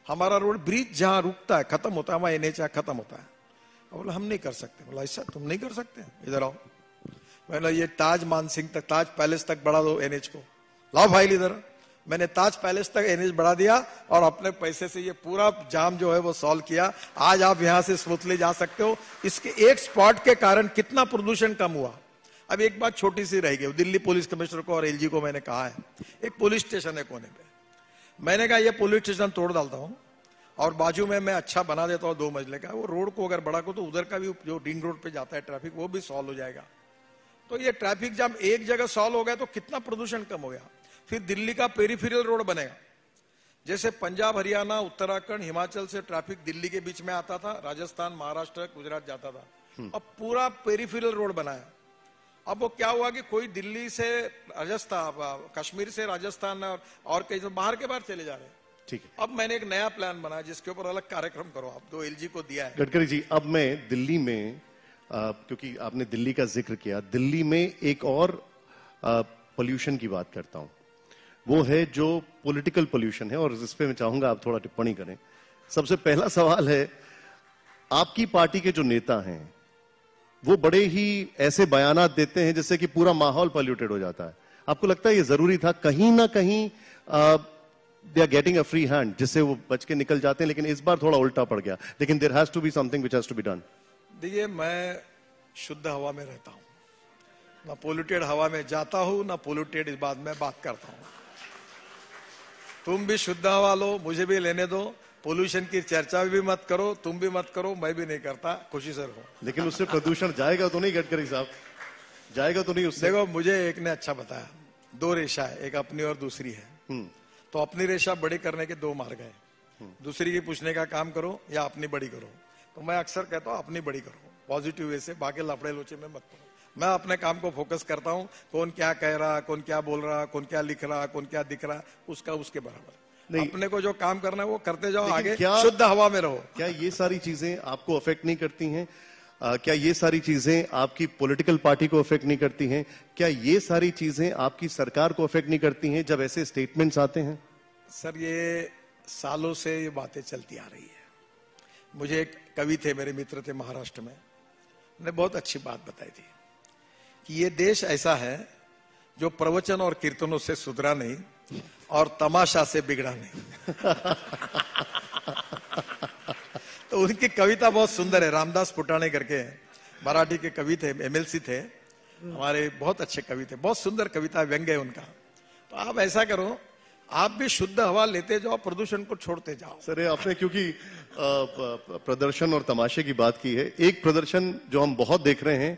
हमारा रोड ब्रिज जहां रुकता है खत्म होता है, वहां एनएच खत्म होता है। बोला हम नहीं कर सकते। बोला ऐसा तुम नहीं कर सकते, इधर आओ। मैंने ये ताज मानसिंह तक, ताज पैलेस तक बढ़ा दो एनएच को, लाओ फाइल इधर। मैंने ताज पैलेस तक एनएच बढ़ा दिया और अपने पैसे से ये पूरा जाम जो है वो सॉल्व किया। आज आप यहां से स्मूथली जा सकते हो। इसके एक स्पॉट के कारण कितना प्रदूषण कम हुआ। अब एक बात छोटी सी रह गई, दिल्ली पुलिस कमिश्नर को और एलजी को मैंने कहा है, एक पुलिस स्टेशन है कोने पे, मैंने कहा ये पुलिस स्टेशन तोड़ डालता हूं और बाजू में मैं अच्छा बना देता हूं 2 मंजिले का। वो रोड को अगर बढ़ा को तो उधर का भी जो रिंग रोड पे जाता है ट्रैफिक वो भी सॉल्व हो जाएगा। तो ये ट्रैफिक जाम एक जगह सॉल्व हो गया तो कितना प्रदूषण कम हो गया। फिर दिल्ली का पेरिफेरल रोड बनेगा, जैसे पंजाब हरियाणा उत्तराखंड हिमाचल से ट्रैफिक दिल्ली के बीच में आता था, राजस्थान महाराष्ट्र गुजरात जाता था, अब पूरा पेरिफेरल रोड बनाया। अब वो क्या हुआ कि कोई दिल्ली से राजस्थान, कश्मीर से राजस्थान और कहीं बाहर के बाहर चले जा रहे हैं। ठीक है, अब मैंने एक नया प्लान बनाया जिसके ऊपर अलग कार्यक्रम करो आप, 2 एलजी को दिया है। गडकरी जी, अब मैं दिल्ली में क्योंकि आपने दिल्ली का जिक्र किया, दिल्ली में एक और पोल्यूशन की बात करता हूं, वो है जो पॉलिटिकल पोल्यूशन है, और इस पे मैं चाहूंगा आप थोड़ा टिप्पणी करें। सबसे पहला सवाल है, आपकी पार्टी के जो नेता हैं वो बड़े ही ऐसे बयानात देते हैं जिससे कि पूरा माहौल पॉल्यूटेड हो जाता है। आपको लगता है ये जरूरी था? कहीं ना कहीं they are getting a free hand जिससे वो बच के निकल जाते हैं, लेकिन इस बार थोड़ा उल्टा पड़ गया। लेकिन there has to be something which has to be done. देखिए, मैं शुद्ध हवा में रहता हूं, ना पोल्यूटेड हवा में जाता हूं, ना पोल्यूटेड इस बात में बात करता हूं। तुम भी शुद्ध हवा लो, मुझे भी लेने दो, पोल्यूशन की चर्चा भी मत करो, तुम भी मत करो, मैं भी नहीं करता, खुशी से रहो। लेकिन उससे प्रदूषण जाएगा तो नहीं गडकरी साहब? जाएगा तो नहीं उससे? देखो, मुझे एक ने अच्छा बताया, 2 रेशा है, एक अपनी और दूसरी है। तो अपनी रेशा बड़ी करने के 2 मार्ग है, दूसरी की पूछने का काम करो या अपनी बड़ी करो। तो मैं अक्सर कहता हूं अपनी बड़ी करो, पॉजिटिव वे से, बाकी लफड़े लोचे में मत पड़ो। मैं अपने काम को फोकस करता हूं, कौन क्या कह रहा, कौन क्या बोल रहा, कौन क्या लिख रहा, कौन क्या दिख रहा, उसका उसके बराबर नहीं। अपने को जो काम करना है वो करते जाओ, आगे शुद्ध हवा में रहो। क्या ये सारी चीजें आपको अफेक्ट नहीं करती हैं? क्या ये सारी चीजें आपकी पॉलिटिकल पार्टी को अफेक्ट नहीं करती हैं? क्या ये सारी चीजें आपकी सरकार को अफेक्ट नहीं करती हैं जब ऐसे स्टेटमेंट्स आते हैं? सर, ये सालों से ये बातें चलती आ रही है। मुझे एक कवि थे, मेरे मित्र थे महाराष्ट्र में, उन्होंने बहुत अच्छी बात बताई थी कि ये देश ऐसा है जो प्रवचन और कीर्तनों से सुधरा नहीं और तमाशा से बिगड़ा नहीं। तो उनकी कविता बहुत सुंदर है। रामदास फुटाणे करके मराठी के कवि थे, एमएलसी थे हमारे, बहुत अच्छे कवि थे, बहुत सुंदर कविता, व्यंग्य है उनका। तो आप ऐसा करो, आप भी शुद्ध हवा लेते जाओ, प्रदूषण को छोड़ते जाओ। सर, आपने क्योंकि प्रदर्शन और तमाशे की बात की है, एक प्रदर्शन जो हम बहुत देख रहे हैं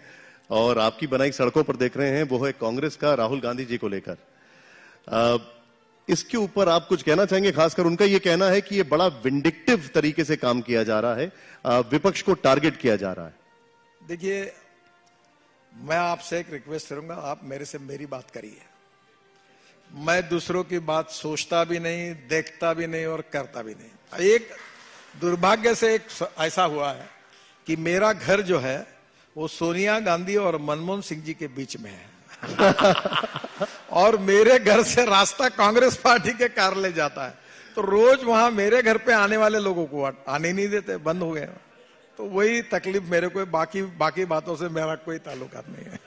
और आपकी बनाई सड़कों पर देख रहे हैं, वो है कांग्रेस का राहुल गांधी जी को लेकर। इसके ऊपर आप कुछ कहना चाहेंगे? खासकर उनका ये कहना है कि ये बड़ा विंडिक्टिव तरीके से काम किया जा रहा है, विपक्ष को टारगेट किया जा रहा है। देखिए, मैं आपसे एक रिक्वेस्ट करूंगा, आप मेरे से मेरी बात करिए। मैं दूसरों की बात सोचता भी नहीं, देखता भी नहीं और करता भी नहीं। एक दुर्भाग्य से एक ऐसा हुआ है कि मेरा घर जो है वो सोनिया गांधी और मनमोहन सिंह जी के बीच में है। और मेरे घर से रास्ता कांग्रेस पार्टी के कार्यालय जाता है, तो रोज वहां मेरे घर पे आने वाले लोगों को आने नहीं देते, बंद हो गए। तो वही तकलीफ मेरे को, बाकी बातों से मेरा कोई ताल्लुकात नहीं है।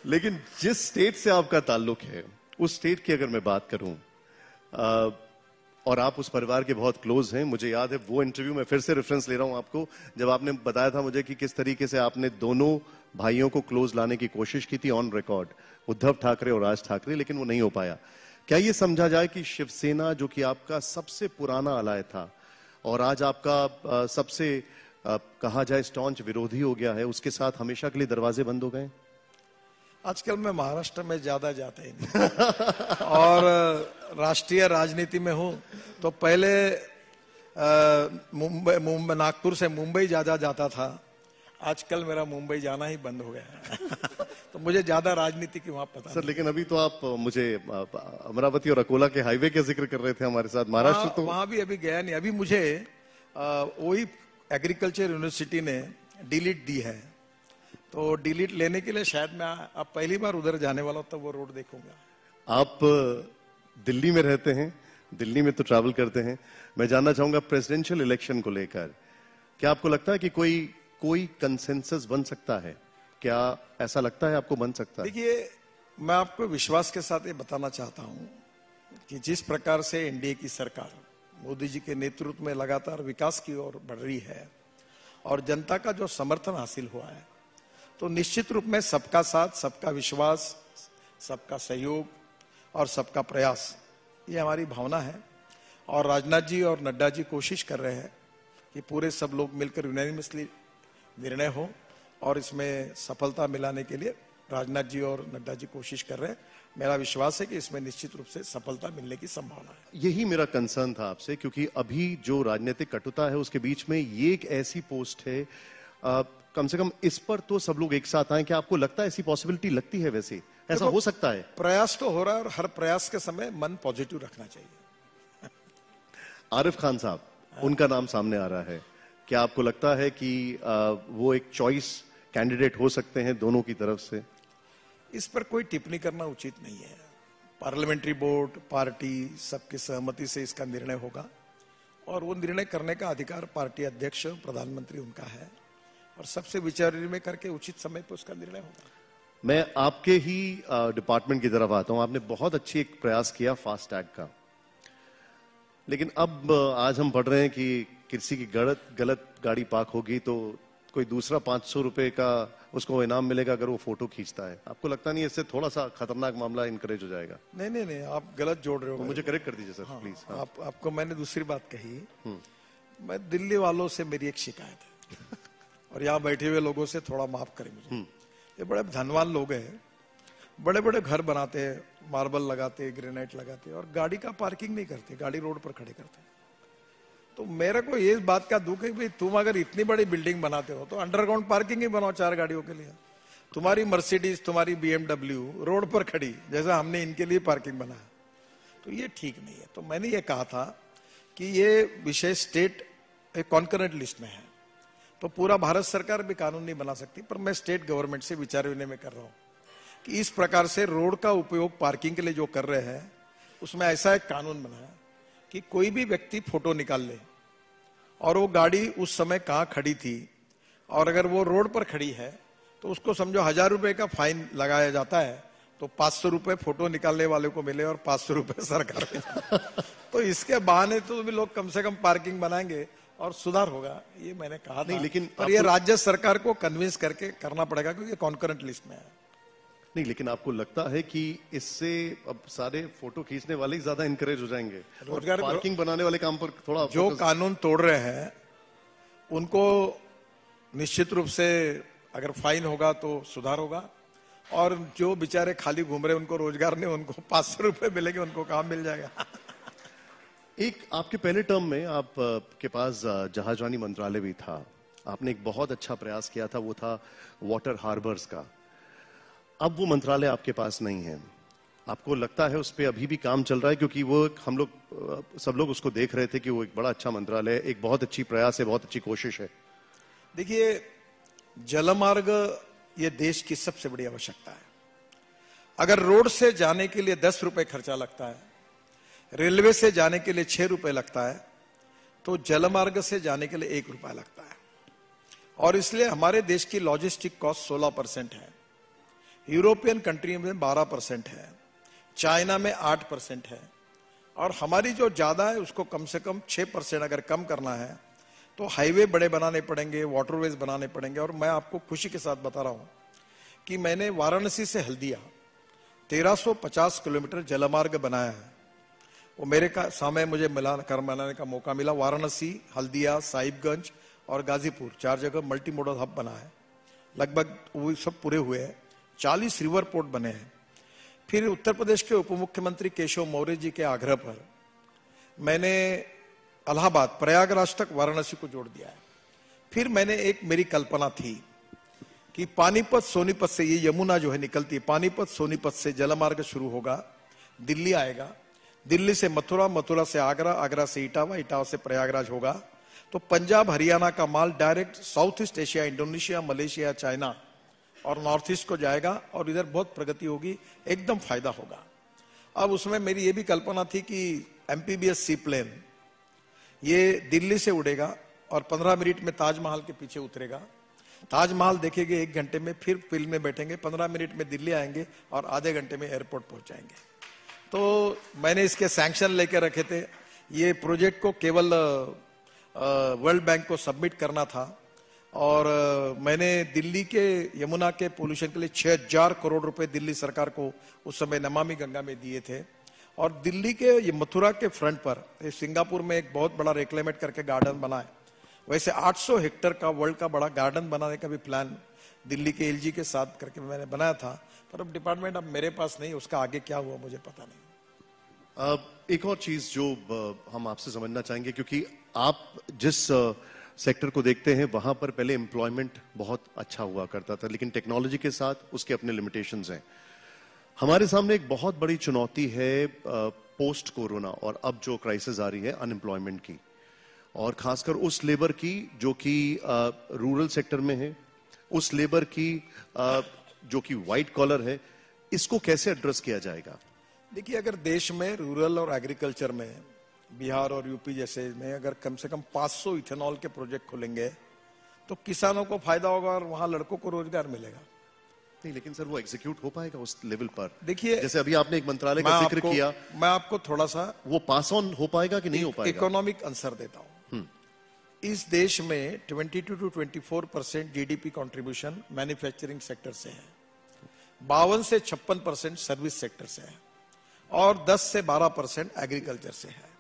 लेकिन जिस स्टेट से आपका ताल्लुक है, उस स्टेट की अगर मैं बात करूं, और आप उस परिवार के बहुत क्लोज हैं, मुझे याद है वो इंटरव्यू में फिर से रेफरेंस ले रहा हूं आपको, जब आपने बताया था मुझे कि किस तरीके से आपने दोनों भाइयों को क्लोज लाने की कोशिश की थी ऑन रिकॉर्ड, उद्धव ठाकरे और राज ठाकरे, लेकिन वो नहीं हो पाया। क्या ये समझा जाए कि शिवसेना, जो कि आपका सबसे पुराना अलाय था और आज आपका सबसे कहा जाए स्टॉन्च विरोधी हो गया है, उसके साथ हमेशा के लिए दरवाजे बंद हो गए? आजकल मैं महाराष्ट्र में ज्यादा जाता ही नहीं और राष्ट्रीय राजनीति में हूं, तो पहले मुंबई नागपुर से मुंबई ज्यादा जाता था, आजकल मेरा मुंबई जाना ही बंद हो गया है। तो मुझे ज्यादा राजनीति की वहां पता सर नहीं। लेकिन अभी तो आप मुझे अमरावती और अकोला के हाईवे का जिक्र कर रहे थे हमारे साथ, महाराष्ट्र तो वहां भी अभी गया नहीं। अभी मुझे वही एग्रीकल्चर यूनिवर्सिटी ने डिलीट दी है, तो डिलीट लेने के लिए शायद मैं अब पहली बार उधर जाने वाला हूं, तब वो रोड देखूंगा। आप दिल्ली में रहते हैं, दिल्ली में तो ट्रैवल करते हैं। मैं जानना चाहूंगा प्रेसिडेंशियल इलेक्शन को लेकर क्या आपको लगता है कि कोई कंसेंसस बन सकता है? क्या ऐसा लगता है आपको बन सकता है? देखिए, मैं आपको विश्वास के साथ ये बताना चाहता हूं कि जिस प्रकार से एनडीए की सरकार मोदी जी के नेतृत्व में लगातार विकास की ओर बढ़ रही है और जनता का जो समर्थन हासिल हुआ है, तो निश्चित रूप में सबका साथ, सबका विश्वास, सबका सहयोग और सबका प्रयास, ये हमारी भावना है। और राजनाथ जी और नड्डा जी कोशिश कर रहे हैं कि पूरे सब लोग मिलकर यूनानिमसली निर्णय हो और इसमें सफलता मिलाने के लिए राजनाथ जी और नड्डा जी कोशिश कर रहे हैं। मेरा विश्वास है कि इसमें निश्चित रूप से सफलता मिलने की संभावना है। यही मेरा कंसर्न था आपसे, क्योंकि अभी जो राजनीतिक कटुता है उसके बीच में ये एक ऐसी पोस्ट है, कम से कम इस पर तो सब लोग एक साथ आए। क्या आपको लगता है ऐसी पॉसिबिलिटी लगती है? वैसे ऐसा हो सकता है? प्रयास तो हो रहा है और हर प्रयास के समय मन पॉजिटिव रखना चाहिए। आरिफ खान साहब, उनका नाम सामने आ रहा है। क्या आपको लगता है कि वो एक चॉइस कैंडिडेट हो सकते हैं दोनों की तरफ से? इस पर कोई टिप्पणी करना उचित नहीं है। पार्लियामेंट्री बोर्ड, पार्टी, सबकी सहमति से इसका निर्णय होगा और वो निर्णय करने का अधिकार पार्टी अध्यक्ष, प्रधानमंत्री उनका है और सबसे विचार विनिमय करके उचित समय पर उसका निर्णय होगा। मैं आपके ही डिपार्टमेंट की तरफ आता हूं। आपने बहुत अच्छी एक प्रयास किया फास्ट टैग का, लेकिन अब आज हम पढ़ रहे हैं कि किसी की गलत गाड़ी पार्क होगी तो कोई दूसरा 500 रुपए का उसको इनाम मिलेगा अगर वो फोटो खींचता है। आपको लगता नहीं इससे थोड़ा सा खतरनाक मामला इनकरेज हो जाएगा? नहीं, आप गलत जोड़ रहे हो। तो मुझे करेक्ट कर दीजिए सर, प्लीज। हाँ। आपको मैंने दूसरी बात कही। मैं दिल्ली वालों से मेरी एक शिकायत है और यहाँ बैठे हुए लोगों से थोड़ा माफ करें मुझे। ये बड़े धनवान लोग हैं, बड़े बड़े घर बनाते हैं, मार्बल लगाते, ग्रेनाइट लगाते और गाड़ी का पार्किंग नहीं करते, गाड़ी रोड पर खड़े करते। तो मेरे को ये बात का दुख है कि तुम अगर इतनी बड़ी बिल्डिंग बनाते हो तो अंडरग्राउंड पार्किंग ही बनाओ 4 गाड़ियों के लिए। तुम्हारी मर्सिडीज, तुम्हारी बीएमडब्ल्यू रोड पर खड़ी, जैसा हमने इनके लिए पार्किंग बनाया, तो ये ठीक नहीं है। तो मैंने ये कहा था कि ये विषय स्टेट एक कॉन्करेंट लिस्ट में है, तो पूरा भारत सरकार भी कानून नहीं बना सकती, पर मैं स्टेट गवर्नमेंट से विचार विनिमय कर रहा हूं कि इस प्रकार से रोड का उपयोग पार्किंग के लिए जो कर रहे हैं उसमें ऐसा एक कानून बनाया कि कोई भी व्यक्ति फोटो निकाल ले और वो गाड़ी उस समय कहां खड़ी थी और अगर वो रोड पर खड़ी है तो उसको समझो 1000 रुपए का फाइन लगाया जाता है, तो 500 रुपए फोटो निकालने वाले को मिले और 500 रुपए सरकार को। तो इसके बहाने तो भी लोग कम से कम पार्किंग बनाएंगे और सुधार होगा, ये मैंने कहा था। नहीं, लेकिन पर ये राज्य सरकार को कन्विंस करके करना पड़ेगा क्योंकि कॉन्करेंट लिस्ट में है। नहीं, लेकिन आपको लगता है कि इससे अब सारे फोटो खींचने वाले ही ज्यादा इनकरेज हो जाएंगे? रोजगार, पार्किंग बनाने वाले काम पर थोड़ा जो कानून तोड़ रहे हैं उनको निश्चित रूप से अगर फाइन होगा तो सुधार होगा और जो बेचारे खाली घूम रहे उनको रोजगार नहीं, उनको 500 रुपए मिलेंगे, उनको काम मिल जाएगा। एक आपके पहले टर्म में आप के पास जहाजरानी मंत्रालय भी था। आपने एक बहुत अच्छा प्रयास किया था, वो था वाटर हार्बर्स का। अब वो मंत्रालय आपके पास नहीं है। आपको लगता है उस पर अभी भी काम चल रहा है? क्योंकि वो हम लोग सब लोग उसको देख रहे थे कि वो एक बड़ा अच्छा मंत्रालय है, एक बहुत अच्छी प्रयास है, बहुत अच्छी कोशिश है। देखिए, जलमार्ग ये देश की सबसे बड़ी आवश्यकता है। अगर रोड से जाने के लिए 10 रुपए खर्चा लगता है, रेलवे से जाने के लिए 6 रुपए लगता है, तो जलमार्ग से जाने के लिए 1 रुपया लगता है। और इसलिए हमारे देश की लॉजिस्टिक कॉस्ट 16% है, यूरोपियन कंट्री में 12% है, चाइना में 8% है और हमारी जो ज्यादा है उसको कम से कम 6% अगर कम करना है तो हाईवे बड़े बनाने पड़ेंगे, वाटरवेज बनाने पड़ेंगे। और मैं आपको खुशी के साथ बता रहा हूं कि मैंने वाराणसी से हल्दिया 1350 किलोमीटर जलमार्ग बनाया है। वो मेरे का समय मुझे बनाने का मौका मिला। वाराणसी, हल्दिया, साहिबगंज और गाजीपुर 4 जगह मल्टी मॉडल हब बना है। लगभग वो सब पूरे हुए हैं। 40 रिवर पोर्ट बने हैं। फिर उत्तर प्रदेश के उप मुख्यमंत्री केशव मौर्य जी के आग्रह पर मैंने इलाहाबाद, प्रयागराज तक वाराणसी को जोड़ दिया है। फिर मैंने एक मेरी कल्पना थी कि पानीपत सोनीपत से, ये यमुना जो है निकलती है, पानीपत सोनीपत से जलमार्ग शुरू होगा, दिल्ली आएगा, दिल्ली से मथुरा, मथुरा से आगरा, आगरा से इटावा, इटावा से प्रयागराज होगा, तो पंजाब हरियाणा का माल direct South East Asia, Indonesia, Malaysia, China और नॉर्थ ईस्ट को जाएगा और इधर बहुत प्रगति होगी, एकदम फायदा होगा। अब उसमें मेरी ये भी कल्पना थी कि एमपीबीएस सी प्लेन, ये दिल्ली से उड़ेगा और 15 मिनट में ताजमहल के पीछे उतरेगा। ताजमहल देखेंगे 1 घंटे में, फिर प्लेन में बैठेंगे, 15 मिनट में दिल्ली आएंगे और आधे घंटे में एयरपोर्ट पहुंच जाएंगे। तो मैंने इसके सैंक्शन लेकर रखे थे। ये प्रोजेक्ट को केवल वर्ल्ड बैंक को सबमिट करना था और मैंने दिल्ली के यमुना के पोल्यूशन के लिए 6000 करोड़ रुपए दिल्ली सरकार को उस समय नमामि गंगा में दिए थे। और दिल्ली के ये मथुरा के फ्रंट पर सिंगापुर में एक बहुत बड़ा रेक्लेमेट करके गार्डन बना है, वैसे 800 हेक्टेयर का वर्ल्ड का बड़ा गार्डन बनाने का भी प्लान दिल्ली के एलजी के साथ करके मैंने बनाया था, पर अब डिपार्टमेंट अब मेरे पास नहीं, उसका आगे क्या हुआ मुझे पता नहीं। एक और चीज जो हम आपसे समझना चाहेंगे, क्योंकि आप जिस सेक्टर को देखते हैं वहां पर पहले एम्प्लॉयमेंट बहुत अच्छा हुआ करता था, लेकिन टेक्नोलॉजी के साथ उसके अपने लिमिटेशंस हैं। हमारे सामने एक बहुत बड़ी चुनौती है पोस्ट कोरोना और अब जो क्राइसिस आ रही है अनएम्प्लॉयमेंट की, और खासकर उस लेबर की जो कि रूरल सेक्टर में है, उस लेबर की जो कि व्हाइट कॉलर है। इसको कैसे एड्रेस किया जाएगा? देखिए, अगर देश में रूरल और एग्रीकल्चर में बिहार और यूपी जैसे में अगर कम से कम 500 इथेनॉल के प्रोजेक्ट खुलेंगे तो किसानों को फायदा होगा और वहां लड़कों को रोजगार मिलेगा। नहीं, लेकिन सर वो एग्जीक्यूट हो पाएगा उस लेवल पर? देखिए, जैसे अभी आपने एक मंत्रालय का जिक्र किया, मैं आपको थोड़ा सा वो पास ऑन हो पाएगा कि नहीं हो पाएगा? इकोनॉमिक आंसर देता हूं। इस देश में 22 to 24% GDP contribution manufacturing sector से है, 52 से 56% सर्विस सेक्टर से है और 10 से 12% एग्रीकल्चर से है।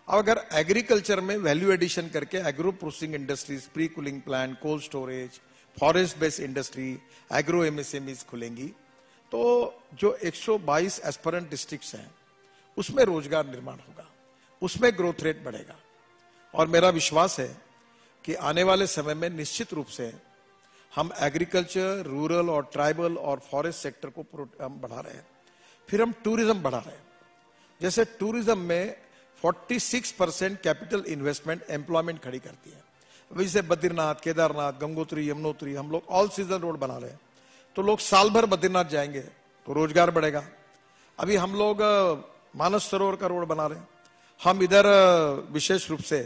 अब अगर एग्रीकल्चर में वैल्यू एडिशन करके agro processing industries, pre cooling plant, cold storage, forest based industry, agro MSMEs खुलेंगी तो जो 122 एस्पिरेंट डिस्ट्रिक्ट्स हैं उसमें रोजगार निर्माण होगा, उसमें ग्रोथ रेट बढ़ेगा। और मेरा विश्वास है कि आने वाले समय में निश्चित रूप से हम एग्रीकल्चर, रूरल और ट्राइबल और फॉरेस्ट सेक्टर को हम बढ़ा रहे हैं। फिर हम टूरिज्म बढ़ा रहे हैं। जैसे टूरिज्म में 46% कैपिटल इन्वेस्टमेंट एम्प्लॉयमेंट खड़ी करती है। वैसे बद्रीनाथ, केदारनाथ, गंगोत्री, यमुनोत्री हम लोग ऑल सीजन रोड बना रहे हैं, तो लोग साल भर बद्रीनाथ जाएंगे तो रोजगार बढ़ेगा। अभी हम लोग मानस सरोवर का रोड बना रहे हैं। हम इधर विशेष रूप से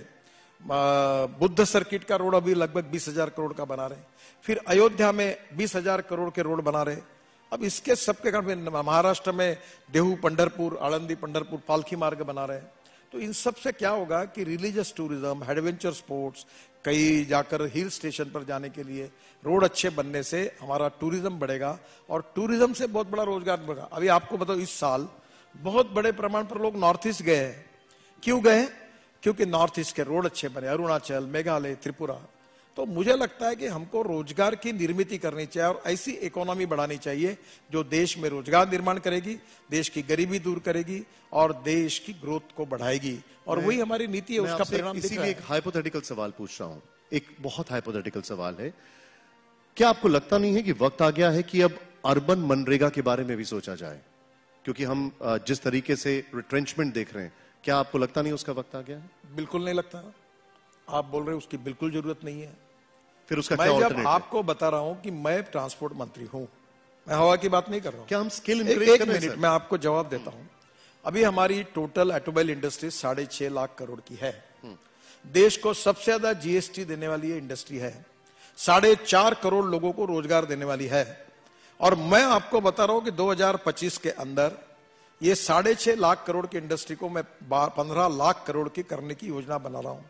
बुद्ध सर्किट का रोड अभी लगभग 20,000 करोड़ का बना रहे हैं। फिर अयोध्या में 20,000 करोड़ के रोड बना रहे हैं। अब इसके सबके कारण महाराष्ट्र में देहू पंढरपुर, आळंदी पंढरपुर पालखी मार्ग बना रहे हैं। तो इन सब से क्या होगा कि रिलीजियस टूरिज्म, एडवेंचर स्पोर्ट्स, कई जाकर हिल स्टेशन पर जाने के लिए रोड अच्छे बनने से हमारा टूरिज्म बढ़ेगा और टूरिज्म से बहुत बड़ा रोजगार बढ़ेगा। अभी आपको बताओ, इस साल बहुत बड़े प्रमाण पर लोग नॉर्थ ईस्ट गए हैं। क्यों गए? क्योंकि नॉर्थ ईस्ट के रोड अच्छे बने, अरुणाचल, मेघालय, त्रिपुरा। तो मुझे लगता है कि हमको रोजगार की निर्मित करनी चाहिए और ऐसी इकोनॉमी बढ़ानी चाहिए जो देश में रोजगार निर्माण करेगी, देश की गरीबी दूर करेगी और देश की ग्रोथ को बढ़ाएगी। और वही हमारी नीति है, उसका परिणाम दिख रहा है। इसीलिए एक हाइपोथेटिकल सवाल पूछ रहा हूं, एक बहुत हाइपोथेटिकल सवाल है। क्या आपको लगता नहीं है कि वक्त आ गया है कि अब अर्बन मनरेगा के बारे में भी सोचा जाए? क्योंकि हम जिस तरीके से रिट्रेंचमेंट देख रहे हैं, क्या आपको लगता नहीं उसका वक्त आ गया है? बिल्कुल नहीं लगता। आप बोल रहे हो उसकी बिल्कुल जरूरत नहीं है। फिर उसका मैं क्या जब ऑल्टरनेट है? आपको बता रहा हूं कि मैं ट्रांसपोर्ट मंत्री हूं, मैं हवा की बात नहीं कर रहा हूं। क्या हम स्किल एक इंक्रीज कर रहे हैं मिनट सर? मैं आपको जवाब देता हूं। अभी हमारी total automobile industry 6.5 lakh crore की है। देश को सबसे ज्यादा जीएसटी देने वाली ये इंडस्ट्री है। 4.5 करोड़ लोगों को रोजगार देने वाली है। और मैं आपको बता रहा हूं कि 2025 के अंदर ये 6.5 लाख करोड़ की इंडस्ट्री को मैं 15 लाख करोड़ की करने की योजना बना रहा हूं,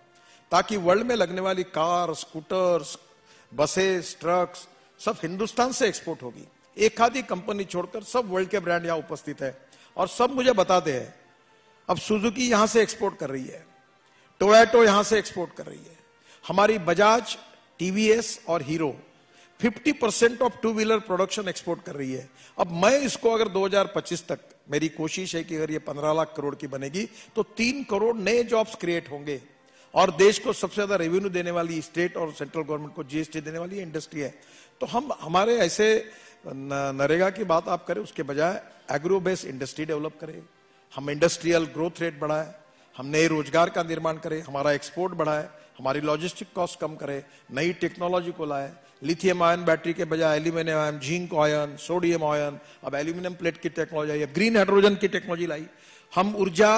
ताकि वर्ल्ड में लगने वाली कार, स्कूटर्स, बसेस, ट्रक्स सब हिंदुस्तान से एक्सपोर्ट होगी। एक आधी कंपनी छोड़कर सब वर्ल्ड के ब्रांड यहां उपस्थित है और सब मुझे बताते हैं। अब सुजुकी यहां से एक्सपोर्ट कर रही है, टोयोटो यहां से एक्सपोर्ट कर रही है, हमारी बजाज, टीवीएस और hero 50% of two wheeler production export कर रही है। अब मैं इसको अगर 2025 तक, मेरी कोशिश है कि अगर ये 15 लाख करोड़ की बनेगी तो 3 करोड़ नए जॉब्स क्रिएट होंगे और देश को सबसे ज्यादा रेवेन्यू देने वाली, स्टेट और सेंट्रल गवर्नमेंट को जीएसटी देने वाली इंडस्ट्री है। तो हम हमारे ऐसे नरेगा की बात आप करें उसके बजाय एग्रो बेस्ड इंडस्ट्री डेवलप करें, हम इंडस्ट्रियल ग्रोथ रेट बढ़ाएं, हम नए रोजगार का निर्माण करें, हमारा एक्सपोर्ट बढ़ाए, हमारी लॉजिस्टिक कॉस्ट कम करें, नई टेक्नोलॉजी को लाए, लिथियम आयन बैटरी के बजाय aluminium ion, zinc ion, sodium ion, अब एल्यूमिनियम प्लेट की टेक्नोलॉजी आई, ग्रीन हाइड्रोजन की टेक्नोलॉजी लाई। हम ऊर्जा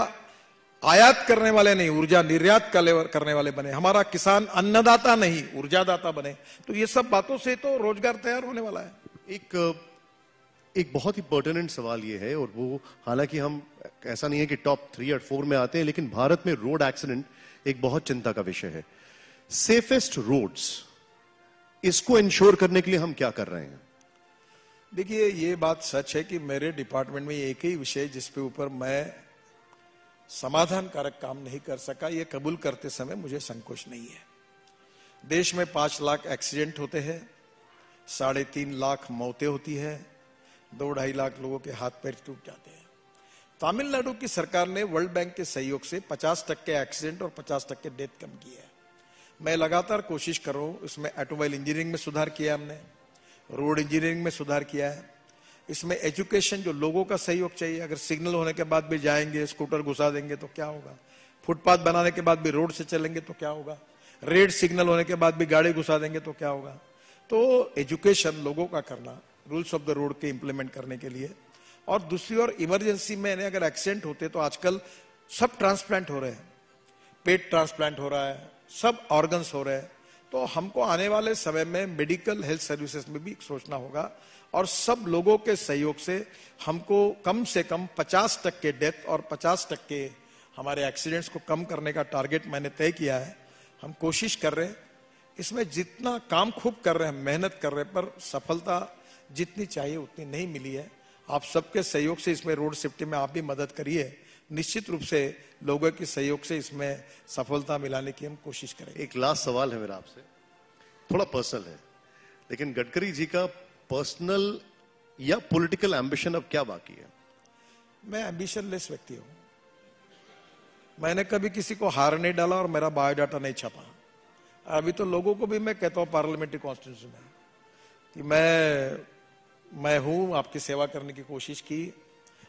आयात करने वाले नहीं, ऊर्जा निर्यात करने वाले बने, हमारा किसान अन्नदाता नहीं ऊर्जादाता बने। तो ये सब बातों से तो रोजगार तैयार होने वाला है। एक बहुत ही पर्टिनेंट सवाल ये है, और वो हालांकि हम ऐसा नहीं है कि टॉप 3 और 4 में आते हैं, लेकिन भारत में रोड एक्सीडेंट एक बहुत चिंता का विषय है। सेफेस्ट रोड्स, इसको इंश्योर करने के लिए हम क्या कर रहे हैं? देखिए, ये बात सच है कि मेरे डिपार्टमेंट में एक ही विषय जिसपे ऊपर मैं समाधान कारक काम नहीं कर सका, ये कबूल करते समय मुझे संकोच नहीं है। देश में 5 लाख एक्सीडेंट होते हैं, 3.5 लाख मौतें होती है, 2-2.5 लाख लोगों के हाथ पैर टूट जाते हैं। तमिलनाडु की सरकार ने वर्ल्ड बैंक के सहयोग से 50% एक्सीडेंट और 50% डेथ कम की है। मैं लगातार कोशिश कर रहा हूं। इसमें ऑटोमोबाइल इंजीनियरिंग में सुधार किया हमने, रोड इंजीनियरिंग में सुधार किया है। इसमें एजुकेशन, जो लोगों का सहयोग चाहिए, अगर सिग्नल होने के बाद भी जाएंगे, स्कूटर घुसा देंगे तो क्या होगा, फुटपाथ बनाने के बाद भी रोड से चलेंगे तो क्या होगा, रेड सिग्नल होने के बाद भी गाड़ी घुसा देंगे तो क्या होगा। तो एजुकेशन लोगों का करना, रूल्स ऑफ द रोड के इंप्लीमेंट करने के लिए। और दूसरी ओर इमरजेंसी में अगर एक्सीडेंट होते तो आजकल सब ट्रांसप्लांट हो रहे हैं, पेट ट्रांसप्लांट हो रहा है, सब ऑर्गन्स हो रहे हैं। तो हमको आने वाले समय में मेडिकल हेल्थ सर्विसेज में भी सोचना होगा, और सब लोगों के सहयोग से हमको कम से कम 50% डेथ और 50% हमारे एक्सीडेंट्स को कम करने का टारगेट मैंने तय किया है। हम कोशिश कर रहे हैं, इसमें जितना काम खूब कर रहे हैं, मेहनत कर रहे हैं, पर सफलता जितनी चाहिए उतनी नहीं मिली है। आप सबके सहयोग से इसमें रोड सेफ्टी में आप भी मदद करिए। निश्चित रूप से लोगों के सहयोग से इसमें सफलता मिलाने की हम कोशिश करेंगे। एक लास्ट सवाल है मेरा आपसे, थोड़ा पर्सनल है, लेकिन गडकरी जी का पर्सनल या पॉलिटिकल एम्बिशन अब क्या बाकी है? मैं एम्बिशन लेस व्यक्ति हूं। मैंने कभी किसी को हार नहीं डाला और मेरा बायोडाटा नहीं छपा। अभी तो लोगों को भी मैं कहता हूं पार्लियामेंट्री कॉन्स्टिट्यूशन में कि मैं हूं, आपकी सेवा करने की कोशिश की,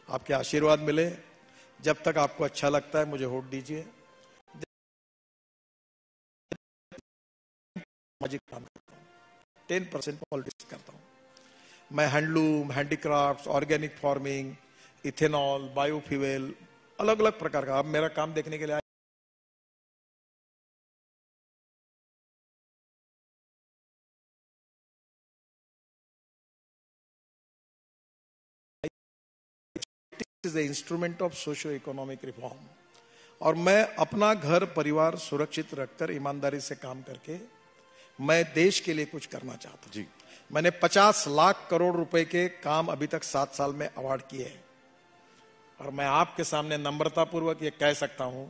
आपके आशीर्वाद मिले। जब तक आपको अच्छा लगता है मुझे वोट दीजिए। सामाजिक काम करता हूं, 10% पॉलिटिक्स करता हूं। मैं handloom, handicraft, organic farming, ethanol, biofuel, अलग अलग प्रकार का। आप मेरा काम देखने के लिए is the instrument of socio economic reform. और मैं अपना घर परिवार सुरक्षित रखकर ईमानदारी से काम करके मैं देश के लिए कुछ करना चाहता हूं जी। मैंने 50 लाख करोड़ रुपए के काम अभी तक 7 साल में अवार्ड किए हैं। और मैं आपके सामने नम्रता पूर्वक ये कह सकता हूं,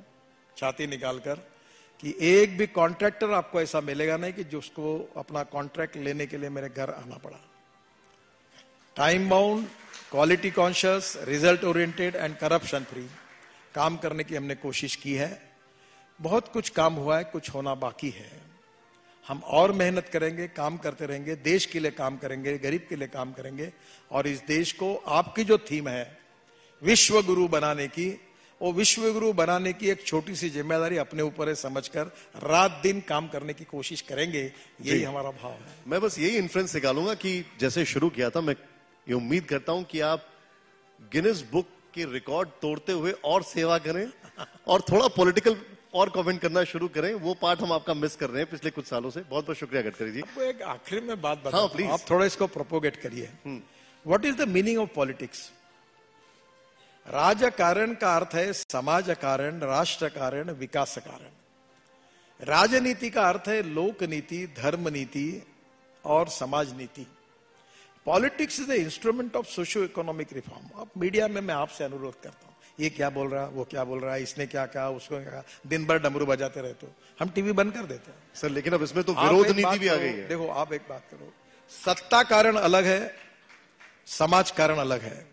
छाती निकालकर, कि एक भी कॉन्ट्रैक्टर आपको ऐसा मिलेगा नहीं कि जिसको अपना कॉन्ट्रैक्ट लेने के लिए मेरे घर आना पड़ा। Time bound, quality conscious, result oriented and corruption free काम करने की हमने कोशिश की है। बहुत कुछ काम हुआ है, कुछ होना बाकी है। हम और मेहनत करेंगे, काम करते रहेंगे, देश के लिए काम करेंगे, गरीब के लिए काम करेंगे। और इस देश को, आपकी जो थीम है विश्व गुरु बनाने की, वो विश्व गुरु बनाने की एक छोटी सी जिम्मेदारी अपने ऊपर है समझकर रात दिन काम करने की कोशिश करेंगे। यही हमारा भाव है। मैं बस यही इन्फ्रेंस निकालूंगा कि जैसे शुरू किया था, मैं ये उम्मीद करता हूं कि आप गिनेस बुक के रिकॉर्ड तोड़ते हुए और सेवा करें और थोड़ा पॉलिटिकल और कमेंट करना शुरू करें। वो पार्ट हम आपका मिस कर रहे हैं पिछले कुछ सालों से। बहुत बहुत शुक्रिया गडकरी जी। आपको एक आखिरी में बात बताऊं, हाँ, प्लीज। आप थोड़ा इसको प्रोपोगेट करिए। What is the meaning of politics? राजकारण का अर्थ है समाज कारण, राष्ट्र कारण, विकास कारण। राजनीति का अर्थ है लोक नीति, धर्म नीति और समाज नीति। Politics is the instrument of socio economic reform. अब मीडिया में मैं आपसे अनुरोध करता हूं, ये क्या बोल रहा, वो क्या बोल रहा है, इसने क्या कहा, उसको क्या कहा, दिन भर डमरू बजाते रहते हो, हम टीवी बंद कर देते हैं सर। लेकिन अब इसमें तो विरोध नीति भी आ गई है। देखो, आप एक बात करो, सत्ता कारण अलग है, समाज कारण अलग है।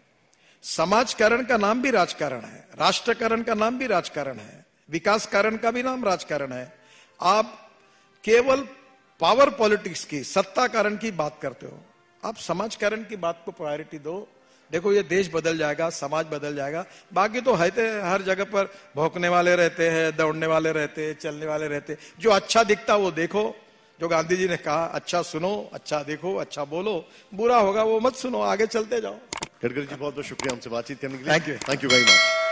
समाज कारण का नाम भी राजकारण है, राष्ट्र कारण का नाम भी राजकारण है, विकास कारण का भी नाम राजकारण है। आप केवल पावर पॉलिटिक्स की, सत्ता कारण की बात करते हो, आप समाज कारण की बात को प्रायोरिटी दो। देखो, ये देश बदल जाएगा, समाज बदल जाएगा। बाकी तो हर जगह पर भौंकने वाले रहते हैं, दौड़ने वाले रहते हैं, चलने वाले रहते हैं। जो अच्छा दिखता वो देखो, जो गांधी जी ने कहा, अच्छा सुनो, अच्छा देखो, अच्छा बोलो, बुरा होगा वो मत सुनो, आगे चलते जाओ। गडकरी जी, बहुत बहुत शुक्रिया हमसे बातचीत करने के लिए। Thank you very much.